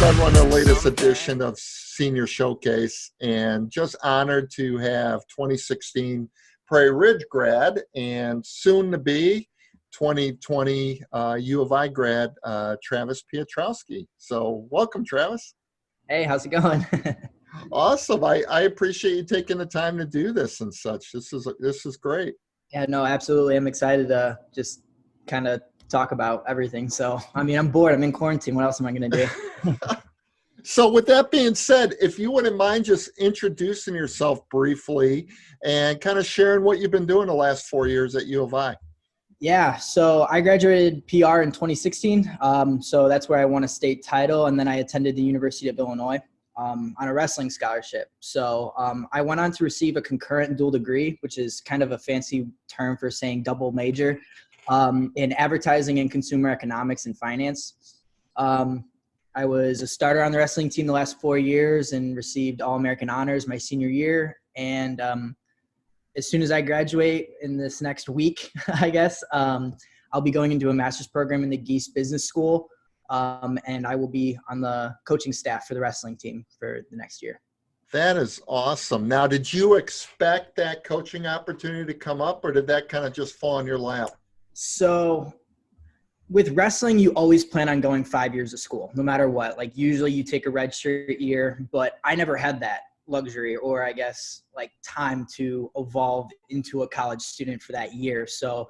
Welcome everyone to the latest edition of Senior Showcase, and just honored to have 2016 Prairie Ridge grad and soon to be 2020 U of I grad, Travis Piotrowski. So welcome, Travis. Hey, how's it going? Awesome. I appreciate you taking the time to do this and such. This is great. Yeah, no, absolutely. I'm excited to just kind of talk about everything. So, I mean, I'm bored. I'm in quarantine. What else am I going to do? So with that being said, if you wouldn't mind just introducing yourself briefly and kind of sharing what you've been doing the last 4 years at U of I. Yeah, so I graduated PR in 2016. So that's where I won a state title. And then I attended the University of Illinois on a wrestling scholarship. So I went on to receive a concurrent dual degree, which is kind of a fancy term for saying double major, in advertising and consumer economics and finance. I was a starter on the wrestling team the last 4 years and received All-American honors my senior year. And as soon as I graduate in this next week, I guess, I'll be going into a master's program in the Geese Business School. And I will be on the coaching staff for the wrestling team for the next year. That is awesome. Now, did you expect that coaching opportunity to come up, or did that kind of just fall in your lap? So with wrestling, you always plan on going 5 years of school, no matter what. Like usually you take a redshirt year, but I never had that luxury or I guess like time to evolve into a college student for that year. So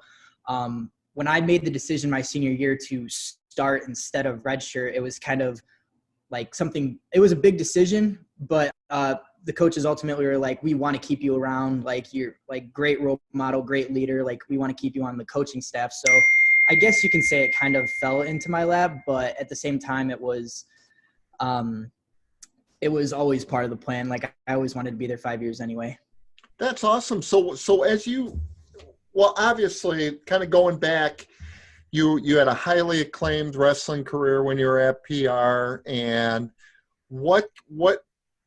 when I made the decision my senior year to start instead of redshirt, it was kind of like it was a big decision, but the coaches ultimately were like, we want to keep you around. Like you're like great role model, great leader. Like we want to keep you on the coaching staff. So I guess you can say it kind of fell into my lap, but at the same time it was always part of the plan. Like I always wanted to be there 5 years anyway. That's awesome. So obviously kind of going back, you had a highly acclaimed wrestling career when you were at PR, and what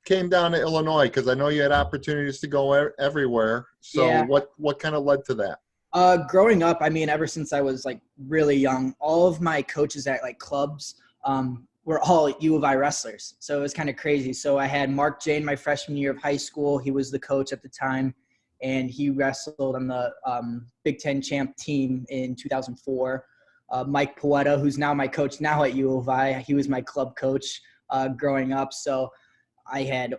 came down to Illinois? Because I know you had opportunities to go everywhere. So yeah. What kind of led to that? Growing up, I mean, ever since I was like really young, all of my coaches at like clubs were all U of I wrestlers. So it was kind of crazy. So I had Mark Jane my freshman year of high school. He was the coach at the time, and he wrestled on the Big Ten champ team in 2004. Mike Poeta, who's now my coach now at U of I, he was my club coach growing up. So I had,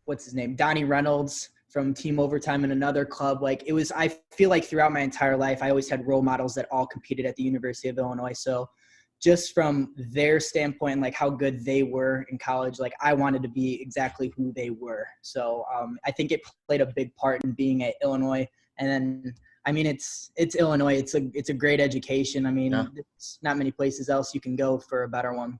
what's his name? Donnie Reynolds from Team Overtime in another club. Like it was, I feel like throughout my entire life, I always had role models that all competed at the University of Illinois. So just from their standpoint, like how good they were in college, like I wanted to be exactly who they were. So I think it played a big part in being at Illinois. And then, I mean, it's Illinois. It's a great education. I mean, yeah. There's not many places else you can go for a better one.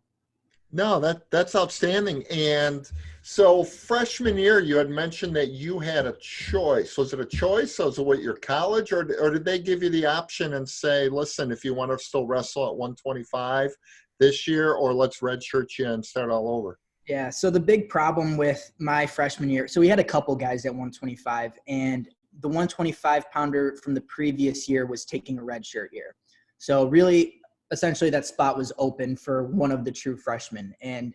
No, that's outstanding. And so freshman year, you had mentioned that you had a choice. Was it a choice? Was it what your college, or did they give you the option and say, listen, if you want to still wrestle at 125 this year, or let's redshirt you and start all over? Yeah. So the big problem with my freshman year, so we had a couple guys at 125, and the 125 pounder from the previous year was taking a redshirt year. So really, essentially that spot was open for one of the true freshmen. And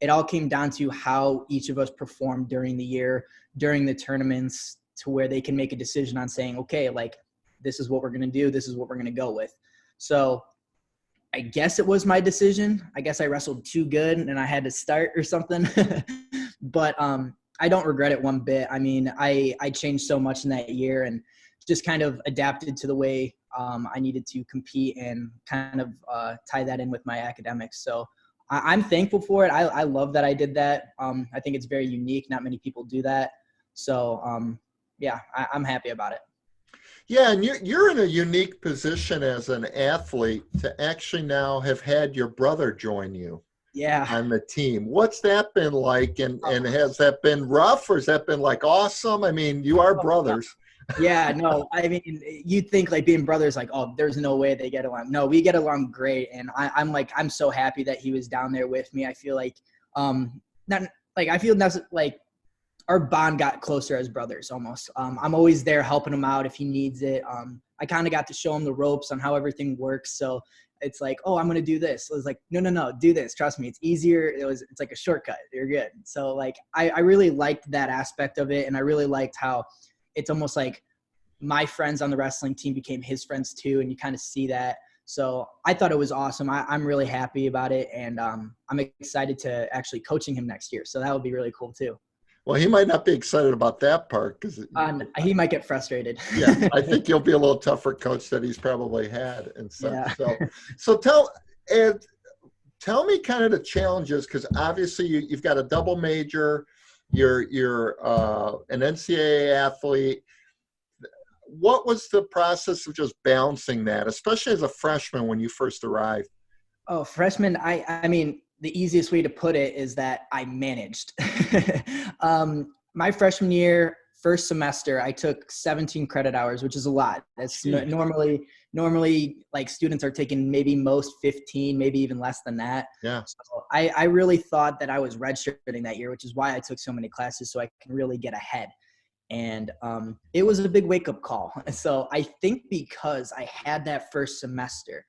it all came down to how each of us performed during the year, during the tournaments, to where they can make a decision on saying, okay, like this is what we're going to do. This is what we're going to go with. So I guess it was my decision. I guess I wrestled too good and I had to start or something, but I don't regret it one bit. I mean, I changed so much in that year and just kind of adapted to the way I needed to compete and kind of tie that in with my academics. So I'm thankful for it. I love that I did that. I think it's very unique. Not many people do that. So yeah, I'm happy about it. Yeah, and you're in a unique position as an athlete to actually now have had your brother join you. Yeah. On the team. What's that been like? And has that been rough, or has that been like awesome? I mean, you are brothers. Yeah, no, I mean, you'd think like being brothers, like, oh, there's no way they get along. No, we get along great. And I'm so happy that he was down there with me. I feel like, I feel that's like, our bond got closer as brothers almost. I'm always there helping him out if he needs it. I kind of got to show him the ropes on how everything works. So it's like, oh, I'm going to do this. So I was like, no, do this. Trust me. It's easier. It's like a shortcut. You're good. So like, I really liked that aspect of it. And I really liked how it's almost like my friends on the wrestling team became his friends too. And you kind of see that. So I thought it was awesome. I'm really happy about it. And I'm excited to actually coaching him next year. So that would be really cool too. Well, he might not be excited about that part because He might get frustrated. yeah, I think you'll be a little tougher coach that he's probably had and such. Yeah. So tell me kind of the challenges, because obviously you've got a double major, you're an NCAA athlete. What was the process of just balancing that, especially as a freshman when you first arrived? Oh, freshman, I mean, the easiest way to put it is that I managed. My freshman year, first semester, I took 17 credit hours, which is a lot. That's normally like students are taking maybe most 15, maybe even less than that. Yeah. So I really thought that I was redshirting that year, which is why I took so many classes so I can really get ahead. And it was a big wake-up call. So I think because I had that first semester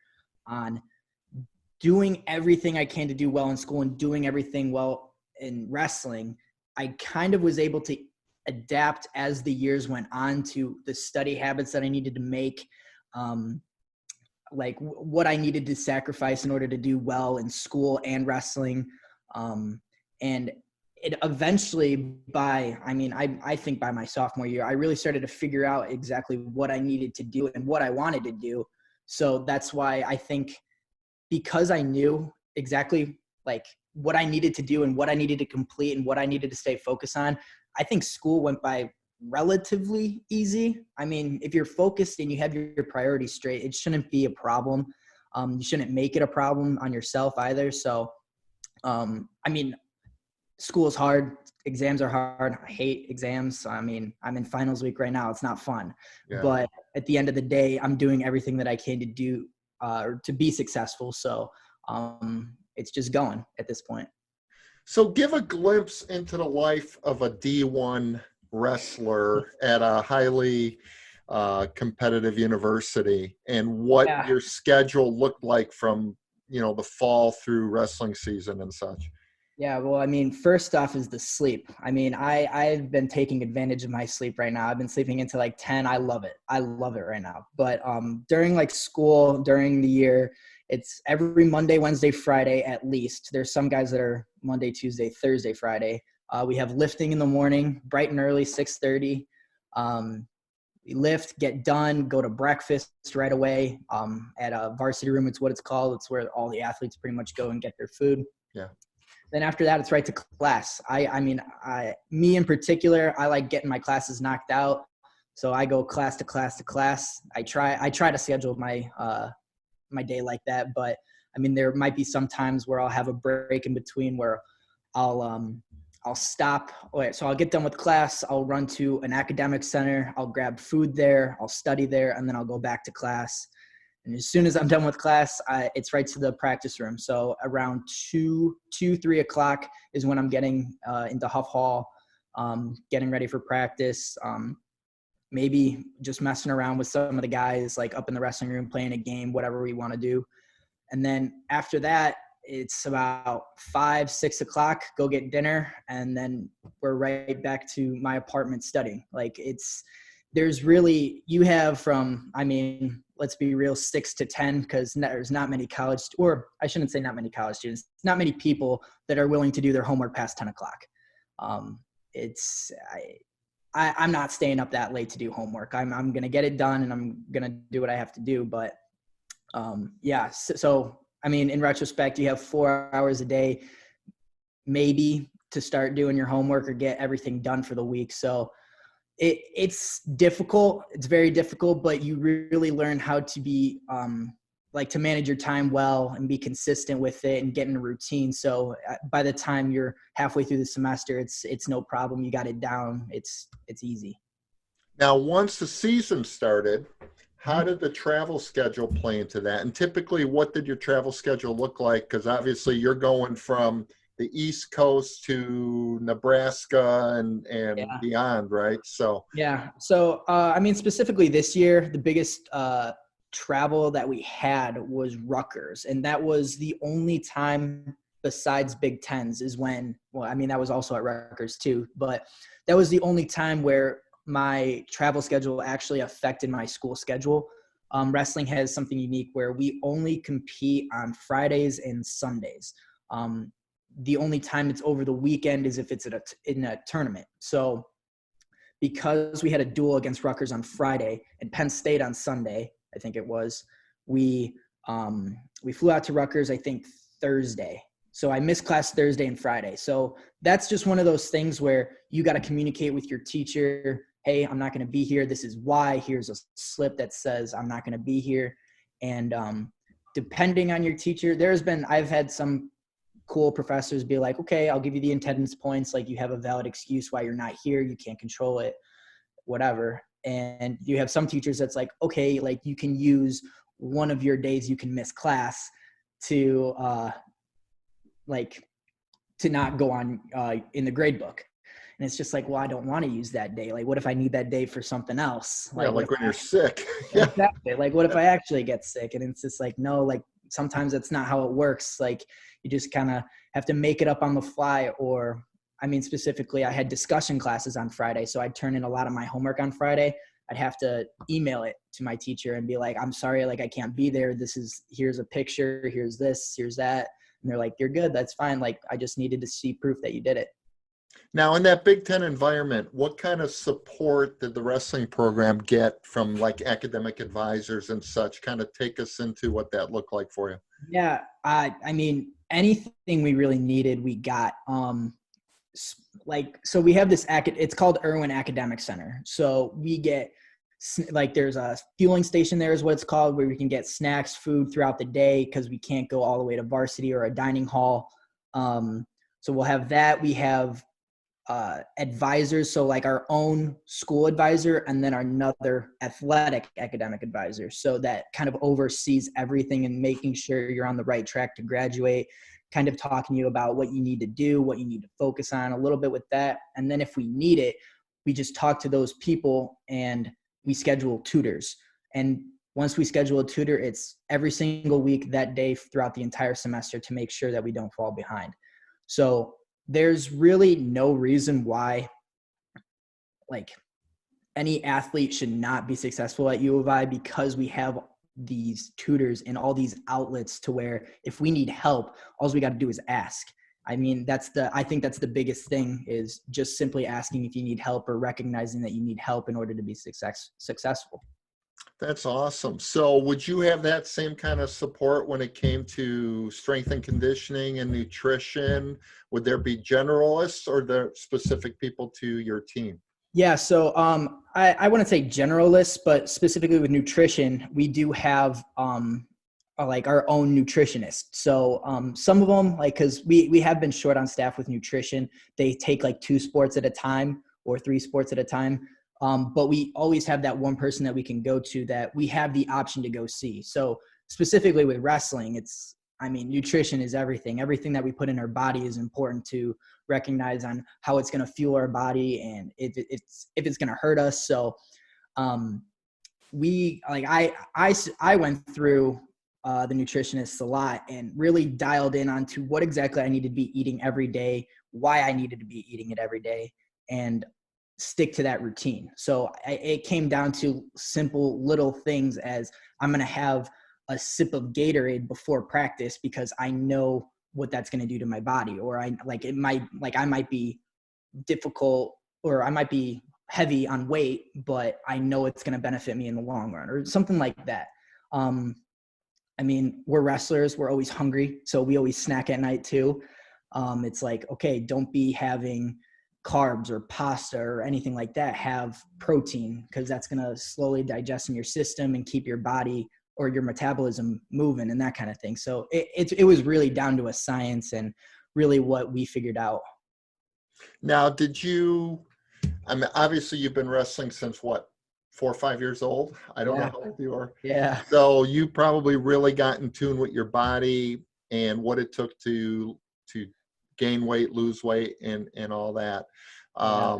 on doing everything I can to do well in school and doing everything well in wrestling, I kind of was able to adapt as the years went on to the study habits that I needed to make, like what I needed to sacrifice in order to do well in school and wrestling. And it eventually I think by my sophomore year, I really started to figure out exactly what I needed to do and what I wanted to do. So that's why I think, because I knew exactly like what I needed to do and what I needed to complete and what I needed to stay focused on, I think school went by relatively easy. I mean, if you're focused and you have your priorities straight, it shouldn't be a problem. You shouldn't make it a problem on yourself either. So, I mean, school is hard. Exams are hard. I hate exams. I mean, I'm in finals week right now. It's not fun. Yeah. But at the end of the day, I'm doing everything that I can to do to be successful. So it's just going at this point. So give a glimpse into the life of a D1 wrestler at a highly competitive university, and what your schedule looked like from, the fall through wrestling season and such. Yeah, well, I mean, first off is the sleep. I mean, I've been taking advantage of my sleep right now. I've been sleeping into like 10. I love it. I love it right now. But during like school, during the year, it's every Monday, Wednesday, Friday at least. There's some guys that are Monday, Tuesday, Thursday, Friday. We have lifting in the morning, bright and early, 6:30. We lift, get done, go to breakfast right away at a varsity room. It's what it's called. It's where all the athletes pretty much go and get their food. Yeah. Then after that, it's right to class. Me in particular, I like getting my classes knocked out. So I go class to class to class. I try to schedule my my day like that. But I mean, there might be some times where I'll have a break in between where I'll stop. So I'll get done with class. I'll run to an academic center. I'll grab food there. I'll study there, and then I'll go back to class. And as soon as I'm done with class, it's right to the practice room. So around 3 o'clock is when I'm getting into Huff Hall, getting ready for practice. Maybe just messing around with some of the guys, like up in the wrestling room, playing a game, whatever we want to do. And then after that, it's about 5, 6 o'clock, go get dinner. And then we're right back to my apartment studying. Like there's really, you have from, I mean, let's be real, 6 to 10, because there's not many college, or I shouldn't say not many college students, not many people that are willing to do their homework past 10 o'clock. I'm not staying up that late to do homework. I'm going to get it done and I'm going to do what I have to do. But so, I mean, in retrospect, you have 4 hours a day, maybe, to start doing your homework or get everything done for the week. So it's difficult. It's very difficult, but you really learn how to be to manage your time well and be consistent with it and get in a routine. So by the time you're halfway through the semester, it's no problem. You got it down. It's easy. Now, once the season started, how did the travel schedule play into that? And typically, what did your travel schedule look like? Because obviously you're going from the East Coast to Nebraska and Yeah. beyond, right? So Yeah. So, I mean, specifically this year, the biggest travel that we had was Rutgers. And that was the only time besides Big Tens is when, well, I mean, that was also at Rutgers too, but that was the only time where my travel schedule actually affected my school schedule. Wrestling has something unique where we only compete on Fridays and Sundays. The only time it's over the weekend is if it's in a tournament. So because we had a duel against Rutgers on Friday and Penn State on Sunday, I think it was, we flew out to Rutgers, I think Thursday. So I missed class Thursday and Friday. So that's just one of those things where you got to communicate with your teacher. Hey, I'm not going to be here. This is why. Here's a slip that says I'm not going to be here. And depending on your teacher, I've had some cool professors be like, okay, I'll give you the attendance points. Like, you have a valid excuse why you're not here. You can't control it, whatever. And you have some teachers that's like, okay, like you can use one of your days you can miss class to not go on in the grade book. And it's just like, well, I don't want to use that day. Like, what if I need that day for something else? yeah, like when you're sick. Yeah. Exactly. Like, what if I actually get sick? And it's just like, no, like sometimes that's not how it works. Like, you just kind of have to make it up on the fly. Or, I mean, specifically, I had discussion classes on Friday, so I'd turn in a lot of my homework on Friday. I'd have to email it to my teacher and be like, I'm sorry, like I can't be there. Here's a picture, here's this, here's that. And they're like, you're good, that's fine. Like, I just needed to see proof that you did it. Now, in that Big Ten environment, what kind of support did the wrestling program get from like academic advisors and such? Kind of take us into what that looked like for you. Yeah, I mean, anything we really needed, we got. So we have this, it's called Irwin Academic Center. So we get, like, there's a fueling station there is what it's called, where we can get snacks, food throughout the day because we can't go all the way to varsity or a dining hall. So we'll have that. We have advisors, so like our own school advisor and then another athletic academic advisor, so that kind of oversees everything and making sure you're on the right track to graduate, kind of talking to you about what you need to do, what you need to focus on a little bit with that. And then if we need it, we just talk to those people and we schedule tutors. And once we schedule a tutor, it's every single week that day throughout the entire semester to make sure that we don't fall behind. So there's really no reason why, like, any athlete should not be successful at U of I, because we have these tutors and all these outlets to where if we need help, all we got to do is ask. I mean, I think that's the biggest thing, is just simply asking if you need help or recognizing that you need help in order to be successful. That's awesome. So would you have that same kind of support when it came to strength and conditioning and nutrition? Would there be generalists or there specific people to your team? Yeah, so I wouldn't say generalists, but specifically with nutrition, we do have like our own nutritionist. So some of them, like, because we have been short on staff with nutrition, they take like 2 sports at a time or 3 sports at a time. But we always have that one person that we can go to that we have the option to go see. So specifically with wrestling, nutrition is everything. Everything that we put in our body is important to recognize on how it's going to fuel our body and if it's going to hurt us. So I went through the nutritionists a lot and really dialed in onto what exactly I needed to be eating every day, why I needed to be eating it every day, and stick to that routine. So it came down to simple little things as I'm going to have a sip of Gatorade before practice because I know what that's going to do to my body. Or I might be difficult, or I might be heavy on weight, but I know it's going to benefit me in the long run, or something like that. We're wrestlers. We're always hungry. So we always snack at night too. It's like, okay, don't be having carbs or pasta or anything like that. Have protein, because that's going to slowly digest in your system and keep your body or your metabolism moving and that kind of thing. So it was really down to a science and really what we figured out. Now, obviously you've been wrestling since what, 4 or 5 years old? I don't know how old you are. Yeah. So you probably really got in tune with your body and what it took to gain weight, lose weight, and all that. Yeah.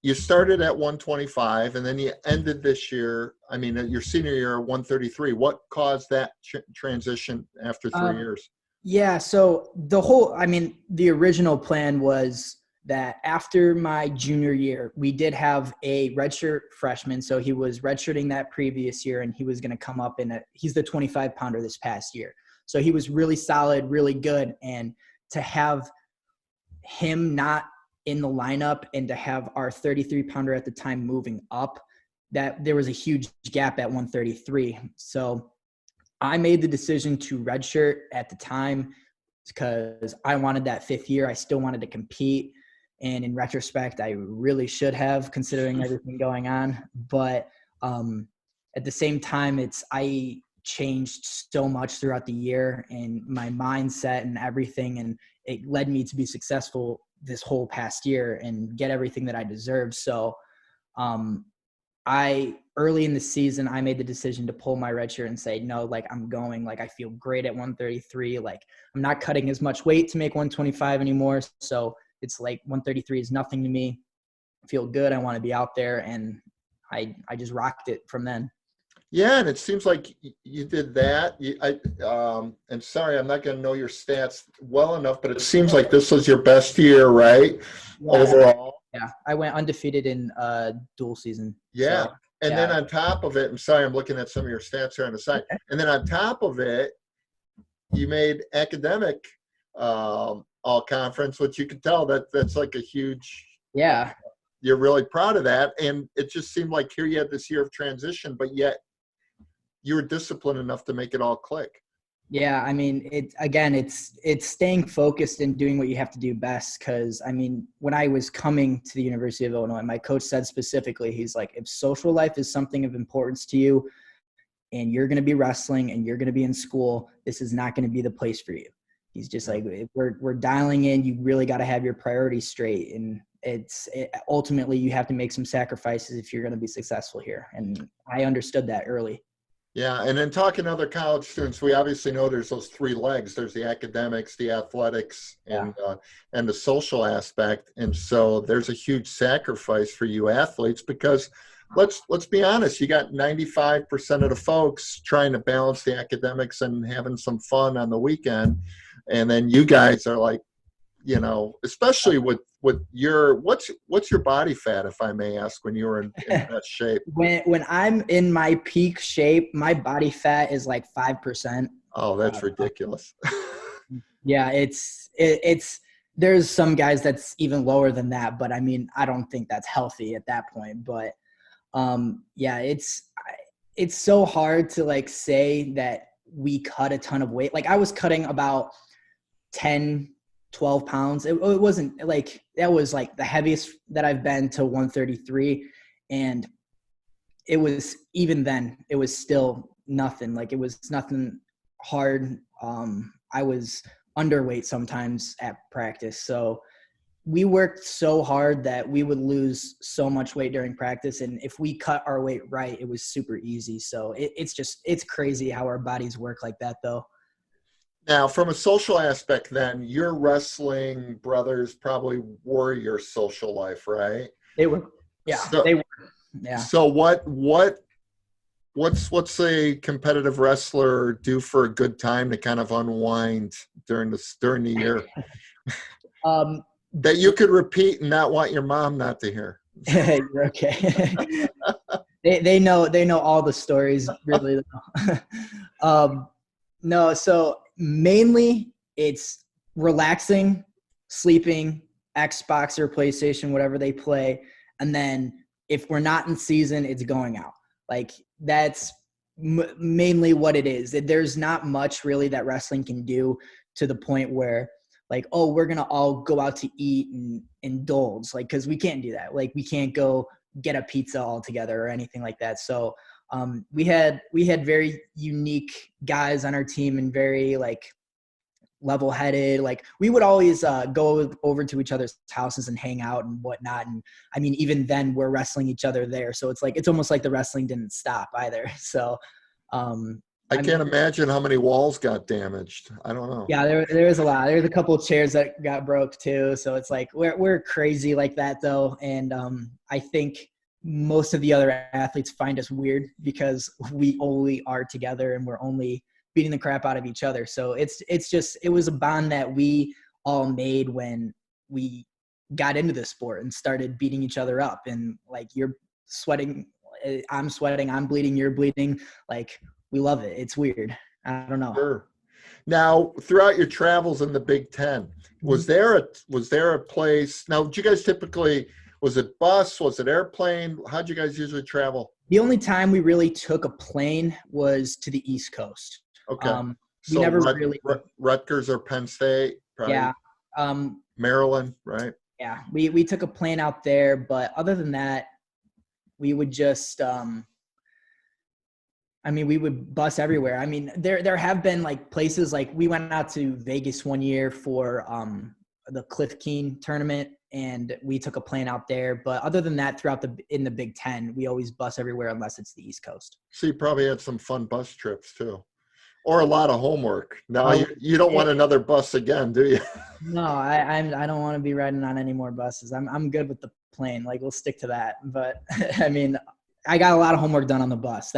You started at 125 and then you ended this year, I mean, your senior year at 133. What caused that transition after 3 years? Yeah. So the original plan was that after my junior year, we did have a redshirt freshman. So he was redshirting that previous year and he was going to come up he's the 25 pounder this past year. So he was really solid, really good. And to have him not in the lineup and to have our 33 pounder at the time moving up, that there was a huge gap at 133. So I made the decision to redshirt at the time because I wanted that 5th year. I still wanted to compete. And in retrospect, I really should have, considering everything going on. But at the same time, I changed so much throughout the year and my mindset and everything. And it led me to be successful this whole past year and get everything that I deserve. So early in the season, I made the decision to pull my red shirt and say, no, like I'm going, like I feel great at 133. Like I'm not cutting as much weight to make 125 anymore. So it's like 133 is nothing to me. I feel good. I want to be out there. And I just rocked it from then. Yeah, and it seems like you did that. And sorry, I'm not going to know your stats well enough, but it seems like this was your best year, right? Yeah. Overall. Yeah, I went undefeated in dual season. Yeah. So, and then on top of it, I'm sorry, I'm looking at some of your stats here on the side. And then on top of it, you made academic all conference, which you can tell that's like a huge. Yeah. You're really proud of that. And it just seemed like here you had this year of transition, but yet you were disciplined enough to make it all click. Yeah, I mean, it's staying focused and doing what you have to do best. Because, I mean, when I was coming to the University of Illinois, my coach said specifically, he's like, if social life is something of importance to you and you're going to be wrestling and you're going to be in school, this is not going to be the place for you. He's just like, if we're dialing in, you really got to have your priorities straight. And ultimately you have to make some sacrifices if you're going to be successful here. And I understood that early. Yeah, and then talking to other college students, we obviously know there's those 3 legs. There's the academics, the athletics, and the social aspect. And so there's a huge sacrifice for you athletes because let's be honest, you got 95% of the folks trying to balance the academics and having some fun on the weekend. And then you guys are like, you know, especially with your what's your body fat, if I may ask, when you were in that shape? When I'm in my peak shape, my body fat is like 5%. Oh, that's ridiculous. Yeah, it's there's some guys that's even lower than that, but I mean, I don't think that's healthy at that point. But yeah, it's so hard to like say that we cut a ton of weight. Like I was cutting about 10-12 pounds. It wasn't like, that was like the heaviest that I've been to 133. And it was, even then it was still nothing. Like it was nothing hard. I was underweight sometimes at practice. So we worked so hard that we would lose so much weight during practice. And if we cut our weight right, it was super easy. So it's crazy how our bodies work like that though. Now, from a social aspect, then your wrestling brothers probably were your social life, right? They were, yeah, they were, yeah. So what's a competitive wrestler do for a good time to kind of unwind during the year? That you could repeat and not want your mom not to hear. You're okay. they know all the stories really. No, so mainly it's relaxing, sleeping, Xbox or PlayStation, whatever they play. And then if we're not in season, it's going out. Like that's mainly what it is. There's not much really that wrestling can do to the point where like, oh, we're going to all go out to eat and indulge. Like, cause we can't do that. Like we can't go get a pizza all together or anything like that. So we had very unique guys on our team and very like level-headed. Like we would always go over to each other's houses and hang out and whatnot. And I mean, even then we're wrestling each other there. So it's like, it's almost like the wrestling didn't stop either. So I I can't mean, imagine how many walls got damaged. I don't know. yeah, there is a lot. There's a couple of chairs that got broke too. So it's like we're crazy like that though, and I think most of the other athletes find us weird because we only are together and we're only beating the crap out of each other. So it's just it was a bond that we all made when we got into the sport and started beating each other up, and like you're sweating, I'm sweating, I'm bleeding, you're bleeding. Like we love it. It's weird. I don't know. Sure. Now, throughout your travels in the Big Ten, was there a place? Now, did you guys typically, was it bus? Was it airplane? How'd you guys usually travel? The only time we really took a plane was to the East Coast. Okay. We So never really, Rutgers or Penn State, probably yeah, Maryland, right? yeah. We took a plane out there, but other than that, we would just, I mean, we would bus everywhere. I mean, there have been like places like we went out to Vegas one year for the Cliff Keen tournament, and we took a plane out there. But other than that, in the Big Ten, we always bus everywhere unless it's the East Coast. So you probably had some fun bus trips too, or a lot of homework. Now Oh, you don't want another bus again, do you? no, I don't want to be riding on any more buses. I'm good with the plane. Like we'll stick to that. But I mean, I got a lot of homework done on the bus.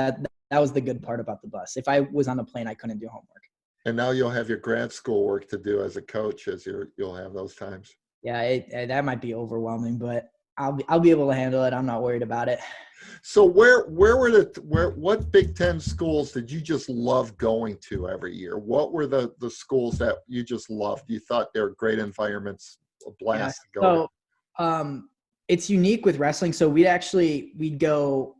That was the good part about the bus. If I was on the plane, I couldn't do homework. And now you'll have your grad school work to do as a coach, as you'll have those times. Yeah, that might be overwhelming, but I'll be able to handle it. I'm not worried about it. So what Big Ten schools did you just love going to every year? What were the schools that you just loved? You thought they were great environments, a blast to go So it's unique with wrestling. So we'd go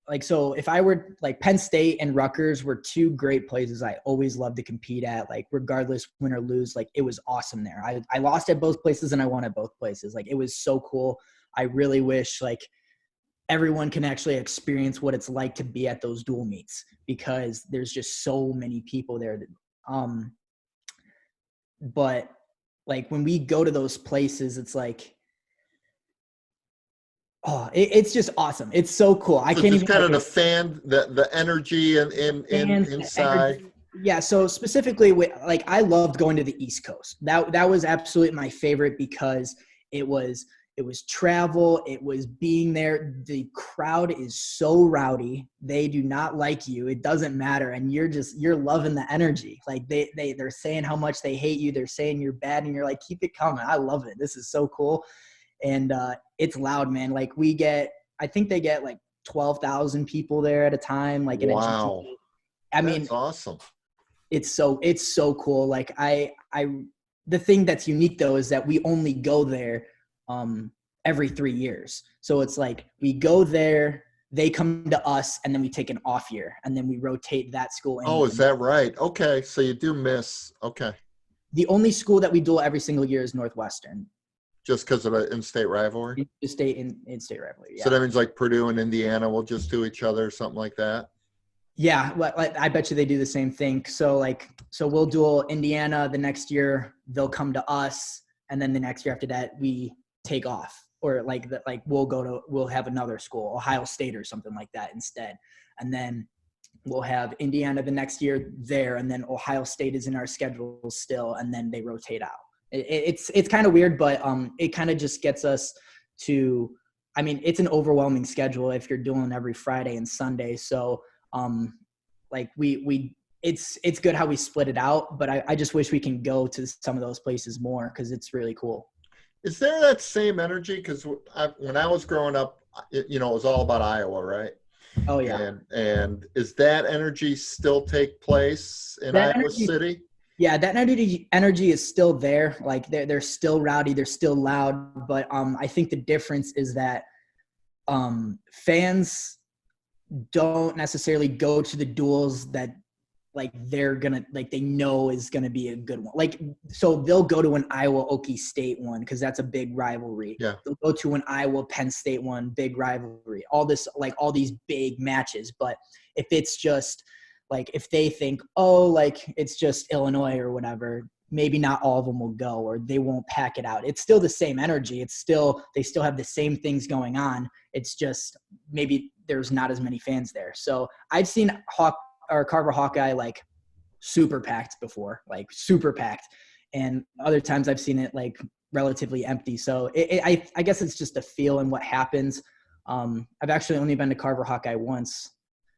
like, so if I were like Penn State and Rutgers were two great places I always loved to compete at, like regardless win or lose, like it was awesome there. I lost at both places and I won at both places. Like it was so cool. I really wish like everyone can actually experience what it's like to be at those dual meets because there's just so many people there. But like when we go to those places, it's like, oh, it's just awesome. It's so cool. I So can't just even kind of like, the fan, the energy and in fans, the inside. energy. Yeah. So specifically with like, I loved going to the East Coast. That was absolutely my favorite because it was travel. It was being there. The crowd is so rowdy. They do not like you. It doesn't matter. And you're loving the energy. Like they're saying how much they hate you. They're saying you're bad and you're like, keep it coming. I love it. This is so cool. And it's loud, man. Like I think they get like 12,000 people there at a time. Like in a Wow. I mean, That's awesome. it's so cool. Like the thing that's unique though is that we only go there every 3 years. So it's like we go there, they come to us, and then we take an off year, and then we rotate that school in. Oh, is that right? Okay, so you do miss. Okay, The only school that we duel every single year is Northwestern. just because of an in-state rivalry. In-state rivalry. Yeah. So that means like Purdue and Indiana will just do each other, something like that. Yeah, like I bet you they do the same thing. So we'll duel Indiana the next year. They'll come to us, and then the next year after that, we take off, or we'll have another school, Ohio State or something like that instead, and then we'll have Indiana the next year there, and then Ohio State is in our schedule still, and then they rotate out. It's kind of weird, but it kind of just gets us to. I mean, it's an overwhelming schedule if you're dueling every Friday and Sunday, so. Like it's good how we split it out, but I just wish we can go to some of those places more because it's really cool. Is there that same energy? Because when I was growing up, it was all about Iowa, right? Oh yeah. And is that energy still take place in Iowa City? Yeah, that energy is still there. Like they're still rowdy, they're still loud, but I think the difference is that fans don't necessarily go to the duels that like they're gonna like they know is gonna be a good one. Like so they'll go to an Iowa Okie State one because that's a big rivalry. Yeah. They'll go to an Iowa Penn State one, big rivalry. All these big matches. But if it's just like if they think, oh, like it's just Illinois or whatever, maybe not all of them will go or they won't pack it out. It's still the same energy. They still have the same things going on. It's just maybe there's not as many fans there. So I've seen Carver Hawkeye like super packed before, like super packed. And other times I've seen it like relatively empty. So I guess it's just a feel and what happens. I've actually only been to Carver Hawkeye once.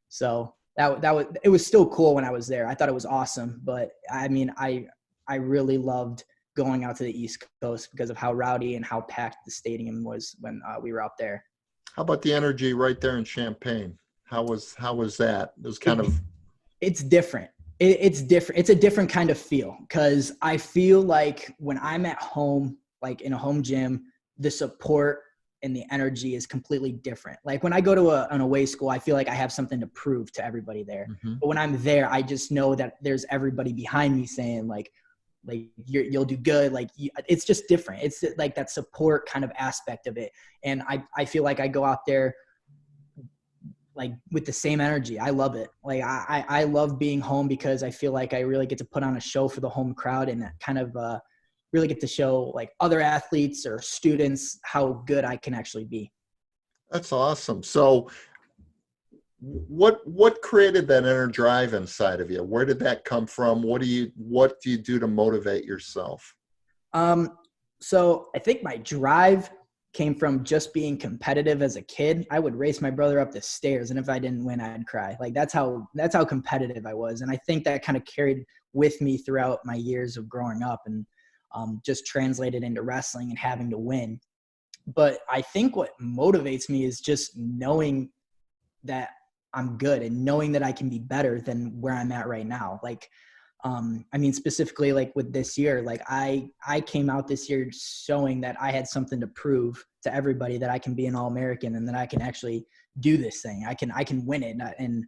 So it was still cool when I was there. I thought it was awesome. But I mean, I really loved going out to the East Coast because of how rowdy and how packed the stadium was when we were out there. How about the energy right there in Champaign? How was that? It was kind of. It's different. It's different. It's a different kind of feel because I feel like when I'm at home, like in a home gym, the support and the energy is completely different. Like when I go to an away school, I feel like I have something to prove to everybody there. Mm-hmm. But when I'm there, I just know that there's everybody behind me saying like you'll do good. Like it's just different. It's like that support kind of aspect of it. And I feel like I go out there like with the same energy. I love it. Like I love being home because I feel like I really get to put on a show for the home crowd and kind of really get to show like other athletes or students how good I can actually be. That's awesome. So what created that inner drive inside of you? Where did that come from? What do you do to motivate yourself? So I think my drive came from just being competitive as a kid. I would race my brother up the stairs, and if I didn't win, I'd cry. Like that's how competitive I was. And I think that kind of carried with me throughout my years of growing up and just translated into wrestling and having to win. But I think what motivates me is just knowing that I'm good and knowing that I can be better than where I'm at right now. Like, I mean, specifically like with this year, like I came out this year showing that I had something to prove to everybody that I can be an All-American and that I can actually do this thing. I can win it. And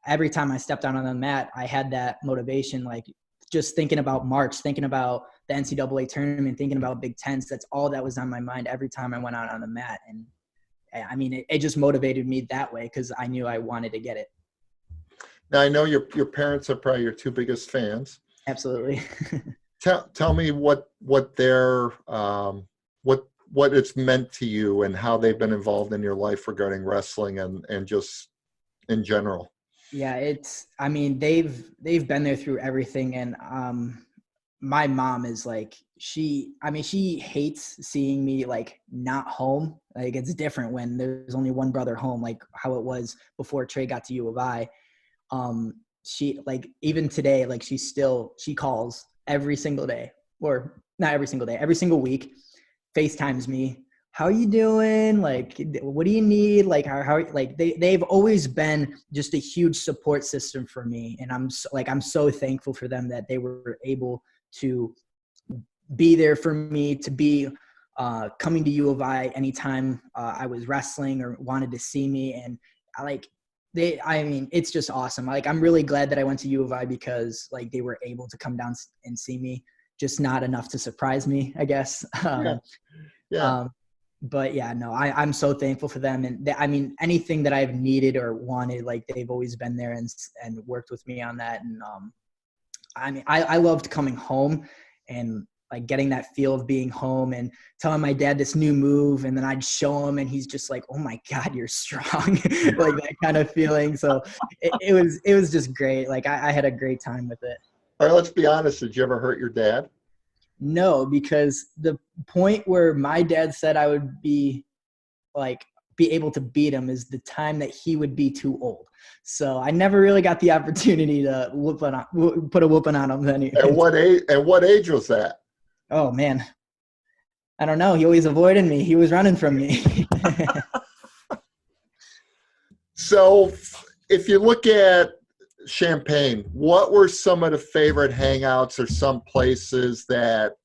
every time I stepped out on the mat, I had that motivation, like just thinking about March, thinking about the NCAA tournament, thinking about Big Tens. That's all that was on my mind every time I went out on the mat. And I mean, it just motivated me that way because I knew I wanted to get it. Now I know your parents are probably your two biggest fans. Absolutely. Tell me what their what it's meant to you and how they've been involved in your life regarding wrestling and just in general. Yeah, I mean, they've been there through everything. And my mom is like, she hates seeing me like not home. Like it's different when there's only one brother home, like how it was before Trey got to U of I. She like, even today, like she calls every single day, or not every single day, every single week, FaceTimes me. How you doing? Like, what do you need? Like, how like they've always been just a huge support system for me. And I'm so thankful for them that they were able to be there for me, to be coming to U of I anytime I was wrestling or wanted to see me. And I mean, it's just awesome. Like, I'm really glad that I went to U of I because like they were able to come down and see me, just not enough to surprise me, I guess. Yeah. But yeah, no, I'm so thankful for them. And I mean, anything that I've needed or wanted, like they've always been there and worked with me on that. And I mean, I loved coming home and like getting that feel of being home and telling my dad this new move. And then I'd show him and he's just like, oh my God, you're strong. Like that kind of feeling. So it was just great. Like I had a great time with it. All right, let's be honest. Did you ever hurt your dad? No, because the point where my dad said I would be able to beat him is the time that he would be too old. So I never really got the opportunity to put a whooping on him. At what age was that? Oh man, I don't know. He always avoided me. He was running from me. So if you look at Champaign, what were some of the favorite hangouts or some places that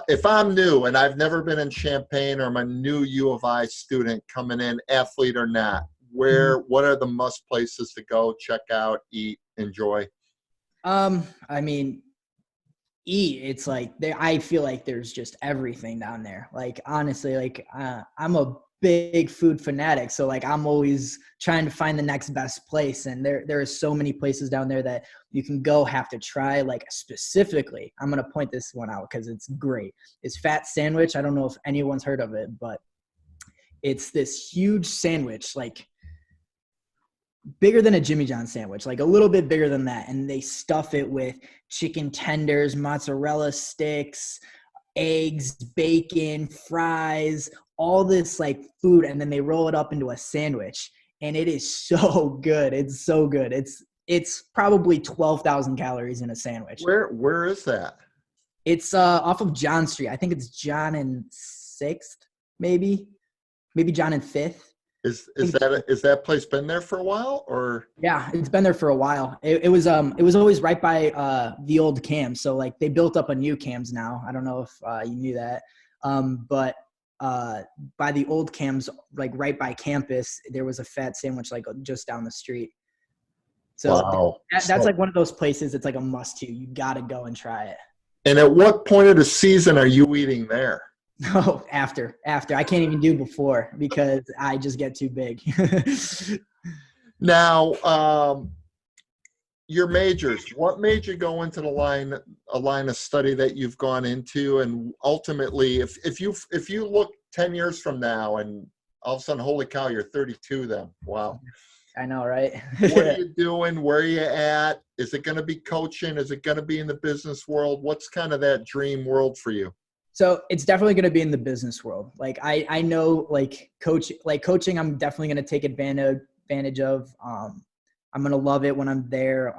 if I'm new and I've never been in Champaign or I'm a new U of I student coming in, athlete or not, what are the must places to go, check out, eat, enjoy? I mean, eat. It's like I feel like there's just everything down there. Like honestly, like I'm a big food fanatic, so like I'm always trying to find the next best place. And there are so many places down there that you can go, have to try. Like specifically, I'm gonna point this one out because it's great. It's Fat Sandwich. I don't know if anyone's heard of it, but it's this huge sandwich. Like bigger than a Jimmy John sandwich, like a little bit bigger than that. And they stuff it with chicken tenders, mozzarella sticks, eggs, bacon, fries, all this like food. And then they roll it up into a sandwich. And it is so good. It's so good. It's probably 12,000 calories in a sandwich. Where is that? It's off of John Street. I think it's John and 6th, maybe John and 5th. Is that place been there for a while, or? Yeah, it's been there for a while. It was always right by the old Cams. So like they built up a new Cams now. I don't know if you knew that. But by the old Cams, like right by campus, there was a fat sandwich like just down the street. So Wow. That's like one of those places. It's like a must to. You got to go and try it. And at what point of the season are you eating there? Oh, after. I can't even do before because I just get too big. Now, your majors, what made you go into a line of study that you've gone into? And ultimately, if you look 10 years from now and all of a sudden, holy cow, you're 32 then. Wow. I know, right? What are you doing? Where are you at? Is it going to be coaching? Is it going to be in the business world? What's kind of that dream world for you? So it's definitely going to be in the business world. Like I know coaching, I'm definitely going to take advantage of. I'm going to love it when I'm there.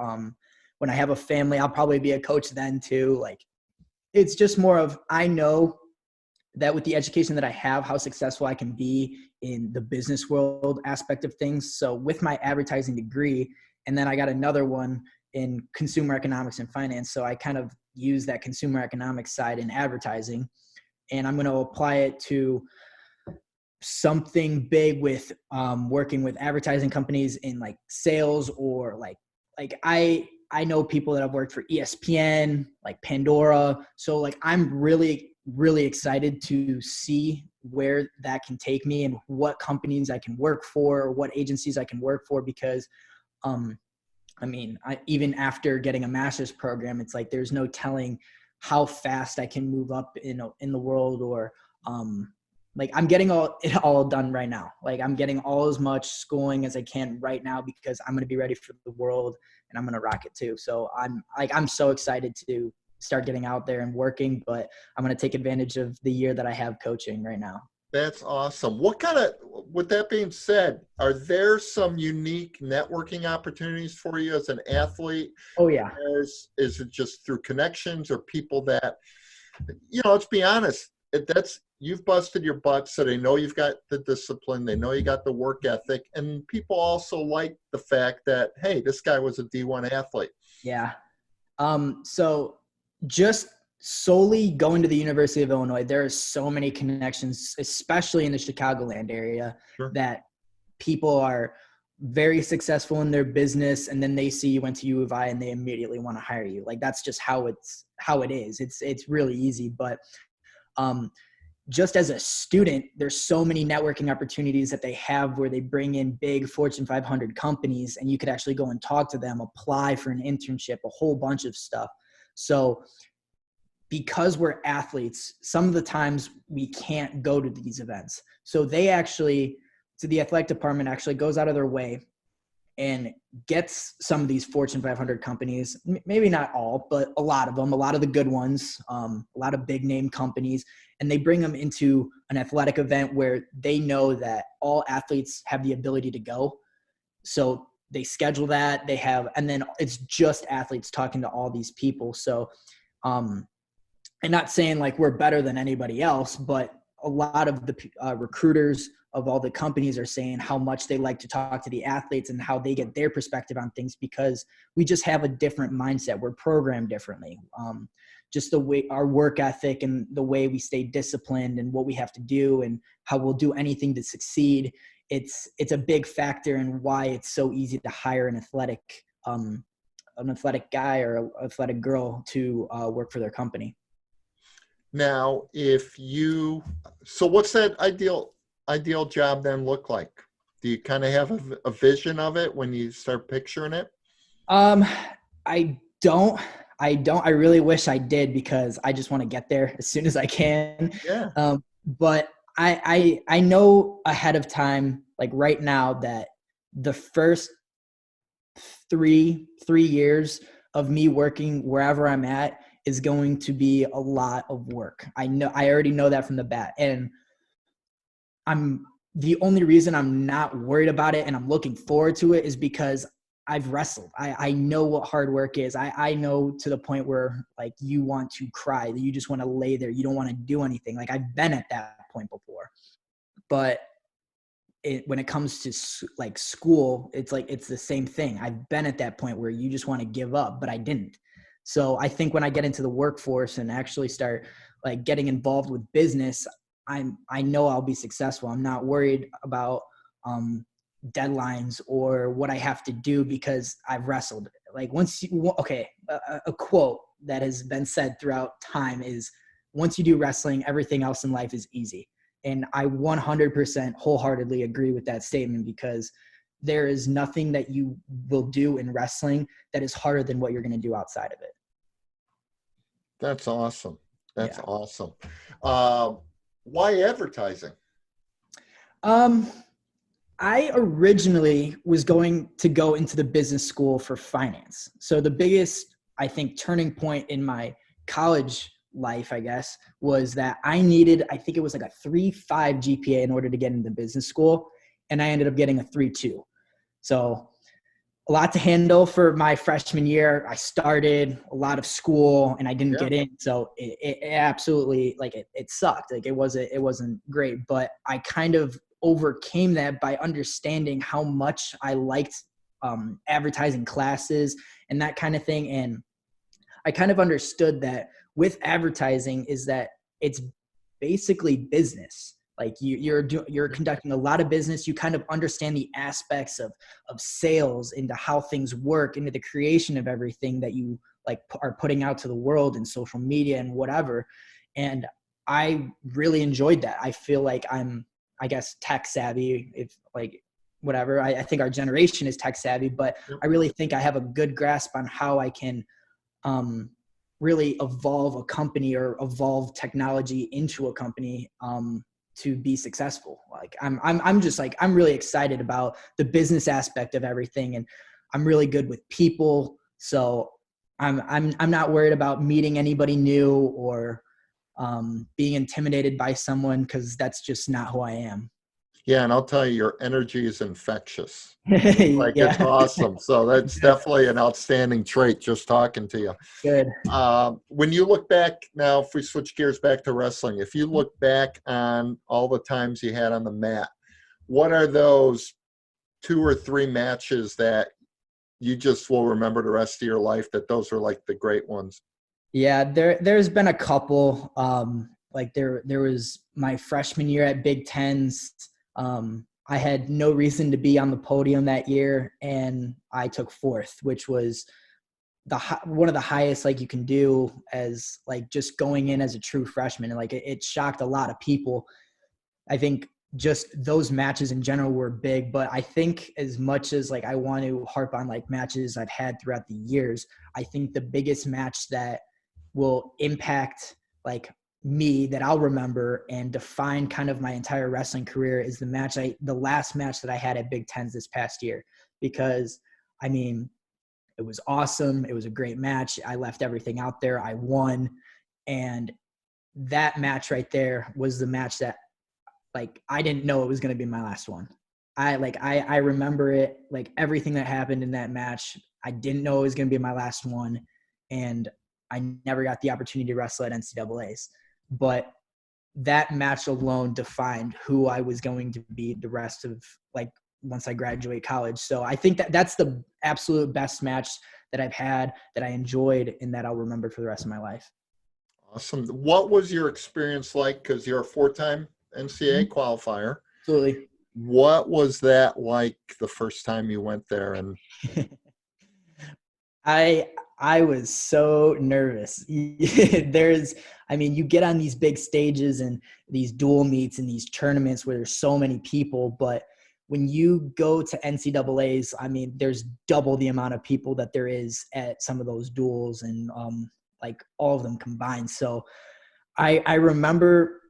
When I have a family, I'll probably be a coach then too. Like it's just more of, I know that with the education that I have, how successful I can be in the business world aspect of things. So with my advertising degree, and then I got another one in consumer economics and finance. So I kind of use that consumer economics side in advertising, and I'm going to apply it to something big with working with advertising companies in like sales, or like I know people that have worked for ESPN, like Pandora. So like I'm really excited to see where that can take me and what companies I can work for, or what agencies I can work for, because I mean, even after getting a master's program, it's like there's no telling how fast I can move up in the world, or like I'm getting it all done right now. Like I'm getting all as much schooling as I can right now because I'm going to be ready for the world and I'm going to rock it too. So I'm so excited to start getting out there and working, but I'm going to take advantage of the year that I have coaching right now. That's awesome. With that being said, are there some unique networking opportunities for you as an athlete? Oh yeah. Is it just through connections or people that, let's be honest, you've busted your butt, so they know you've got the discipline, they know you got the work ethic, and people also like the fact that, hey, this guy was a D1 athlete. Yeah. So just solely going to the University of Illinois, there are so many connections, especially in the Chicagoland area, Sure. that people are very successful in their business, and then they see you went to U of I and they immediately want to hire you. Like that's just how it is. It's really easy. But just as a student, there's so many networking opportunities that they have where they bring in big Fortune 500 companies, and you could actually go and talk to them, apply for an internship, a whole bunch of stuff. So because we're athletes, some of the times we can't go to these events. So the athletic department actually goes out of their way and gets some of these Fortune 500 companies, maybe not all, but a lot of them, a lot of the good ones, a lot of big name companies, and they bring them into an athletic event where they know that all athletes have the ability to go. So they schedule that, and then it's just athletes talking to all these people. So, and not saying like we're better than anybody else, but a lot of the recruiters of all the companies are saying how much they like to talk to the athletes and how they get their perspective on things, because we just have a different mindset. We're programmed differently. Just the way our work ethic and the way we stay disciplined and what we have to do and how we'll do anything to succeed. It's a big factor in why it's so easy to hire an athletic guy or an athletic girl to work for their company. Now, so what's that ideal job then look like? Do you kind of have a vision of it when you start picturing it? I don't. I really wish I did, because I just want to get there as soon as I can. Yeah. But I know ahead of time, like right now, that the first three years of me working wherever I'm at is going to be a lot of work. I already know that from the bat. And the only reason I'm not worried about it and I'm looking forward to it is because I've wrestled. I know what hard work is. I know to the point where like you want to cry, you just want to lay there. You don't want to do anything. Like I've been at that point before, but when it comes to like school, it's like, it's the same thing. I've been at that point where you just want to give up, but I didn't. So I think when I get into the workforce and actually start like getting involved with business, I know I'll be successful. I'm not worried about deadlines or what I have to do because I've wrestled. Like a quote that has been said throughout time is, once you do wrestling, everything else in life is easy. And I 100% wholeheartedly agree with that statement, because there is nothing that you will do in wrestling that is harder than what you're going to do outside of it. That's awesome. That's Yeah. awesome. Why advertising? I originally was going to go into the business school for finance. So the biggest, I think, turning point in my college life, I guess, was that I think it was like a 3.5 GPA in order to get into business school. And I ended up getting a 3.2. So a lot to handle for my freshman year. I started a lot of school and I didn't get in. So it absolutely, like it sucked. Like it wasn't great, but I kind of overcame that by understanding how much I liked advertising classes and that kind of thing. And I kind of understood that with advertising is that it's basically business. Like you're conducting a lot of business. You kind of understand the aspects of sales, into how things work, into the creation of everything that you like are putting out to the world in social media and whatever. And I really enjoyed that. I feel like I'm, I guess, tech savvy, if like whatever. I think our generation is tech savvy, but I really think I have a good grasp on how I can really evolve a company or evolve technology into a company to be successful. Like I'm just like, I'm really excited about the business aspect of everything, and I'm really good with people. So I'm not worried about meeting anybody new or being intimidated by someone, because that's just not who I am. Yeah, and I'll tell you, your energy is infectious. Like it's Yeah, awesome. So that's definitely an outstanding trait, just talking to you. good. When you look back now, if we switch gears back to wrestling, if you look back on all the times you had on the mat, what are those 2 or 3 matches that you just will remember the rest of your life, that those are like the great ones? Yeah, there's been a couple. Like there was my freshman year at Big Tens. I had no reason to be on the podium that year, and I took 4th, which was one of the highest like you can do as like just going in as a true freshman. And like it shocked a lot of people. I think just those matches in general were big, but I think as much as like I want to harp on like matches I've had throughout the years, I think the biggest match that will impact like me, that I'll remember and define kind of my entire wrestling career, is the last match that I had at Big Tens this past year. Because I mean, it was awesome. It was a great match. I left everything out there. I won. And that match right there was the match that like, I didn't know it was going to be my last one. I remember it, like everything that happened in that match. I didn't know it was going to be my last one. And I never got the opportunity to wrestle at NCAAs, but that match alone defined who I was going to be the rest of like once I graduate college. So I think that that's the absolute best match that I've had, that I enjoyed, and that I'll remember for the rest of my life. Awesome. What was your experience like? Because you're a 4-time NCAA qualifier. Absolutely. What was that like the first time you went there? And I was so nervous. You get on these big stages and these dual meets and these tournaments where there's so many people, but when you go to NCAAs, I mean, there's double the amount of people that there is at some of those duels, and like all of them combined. So I remember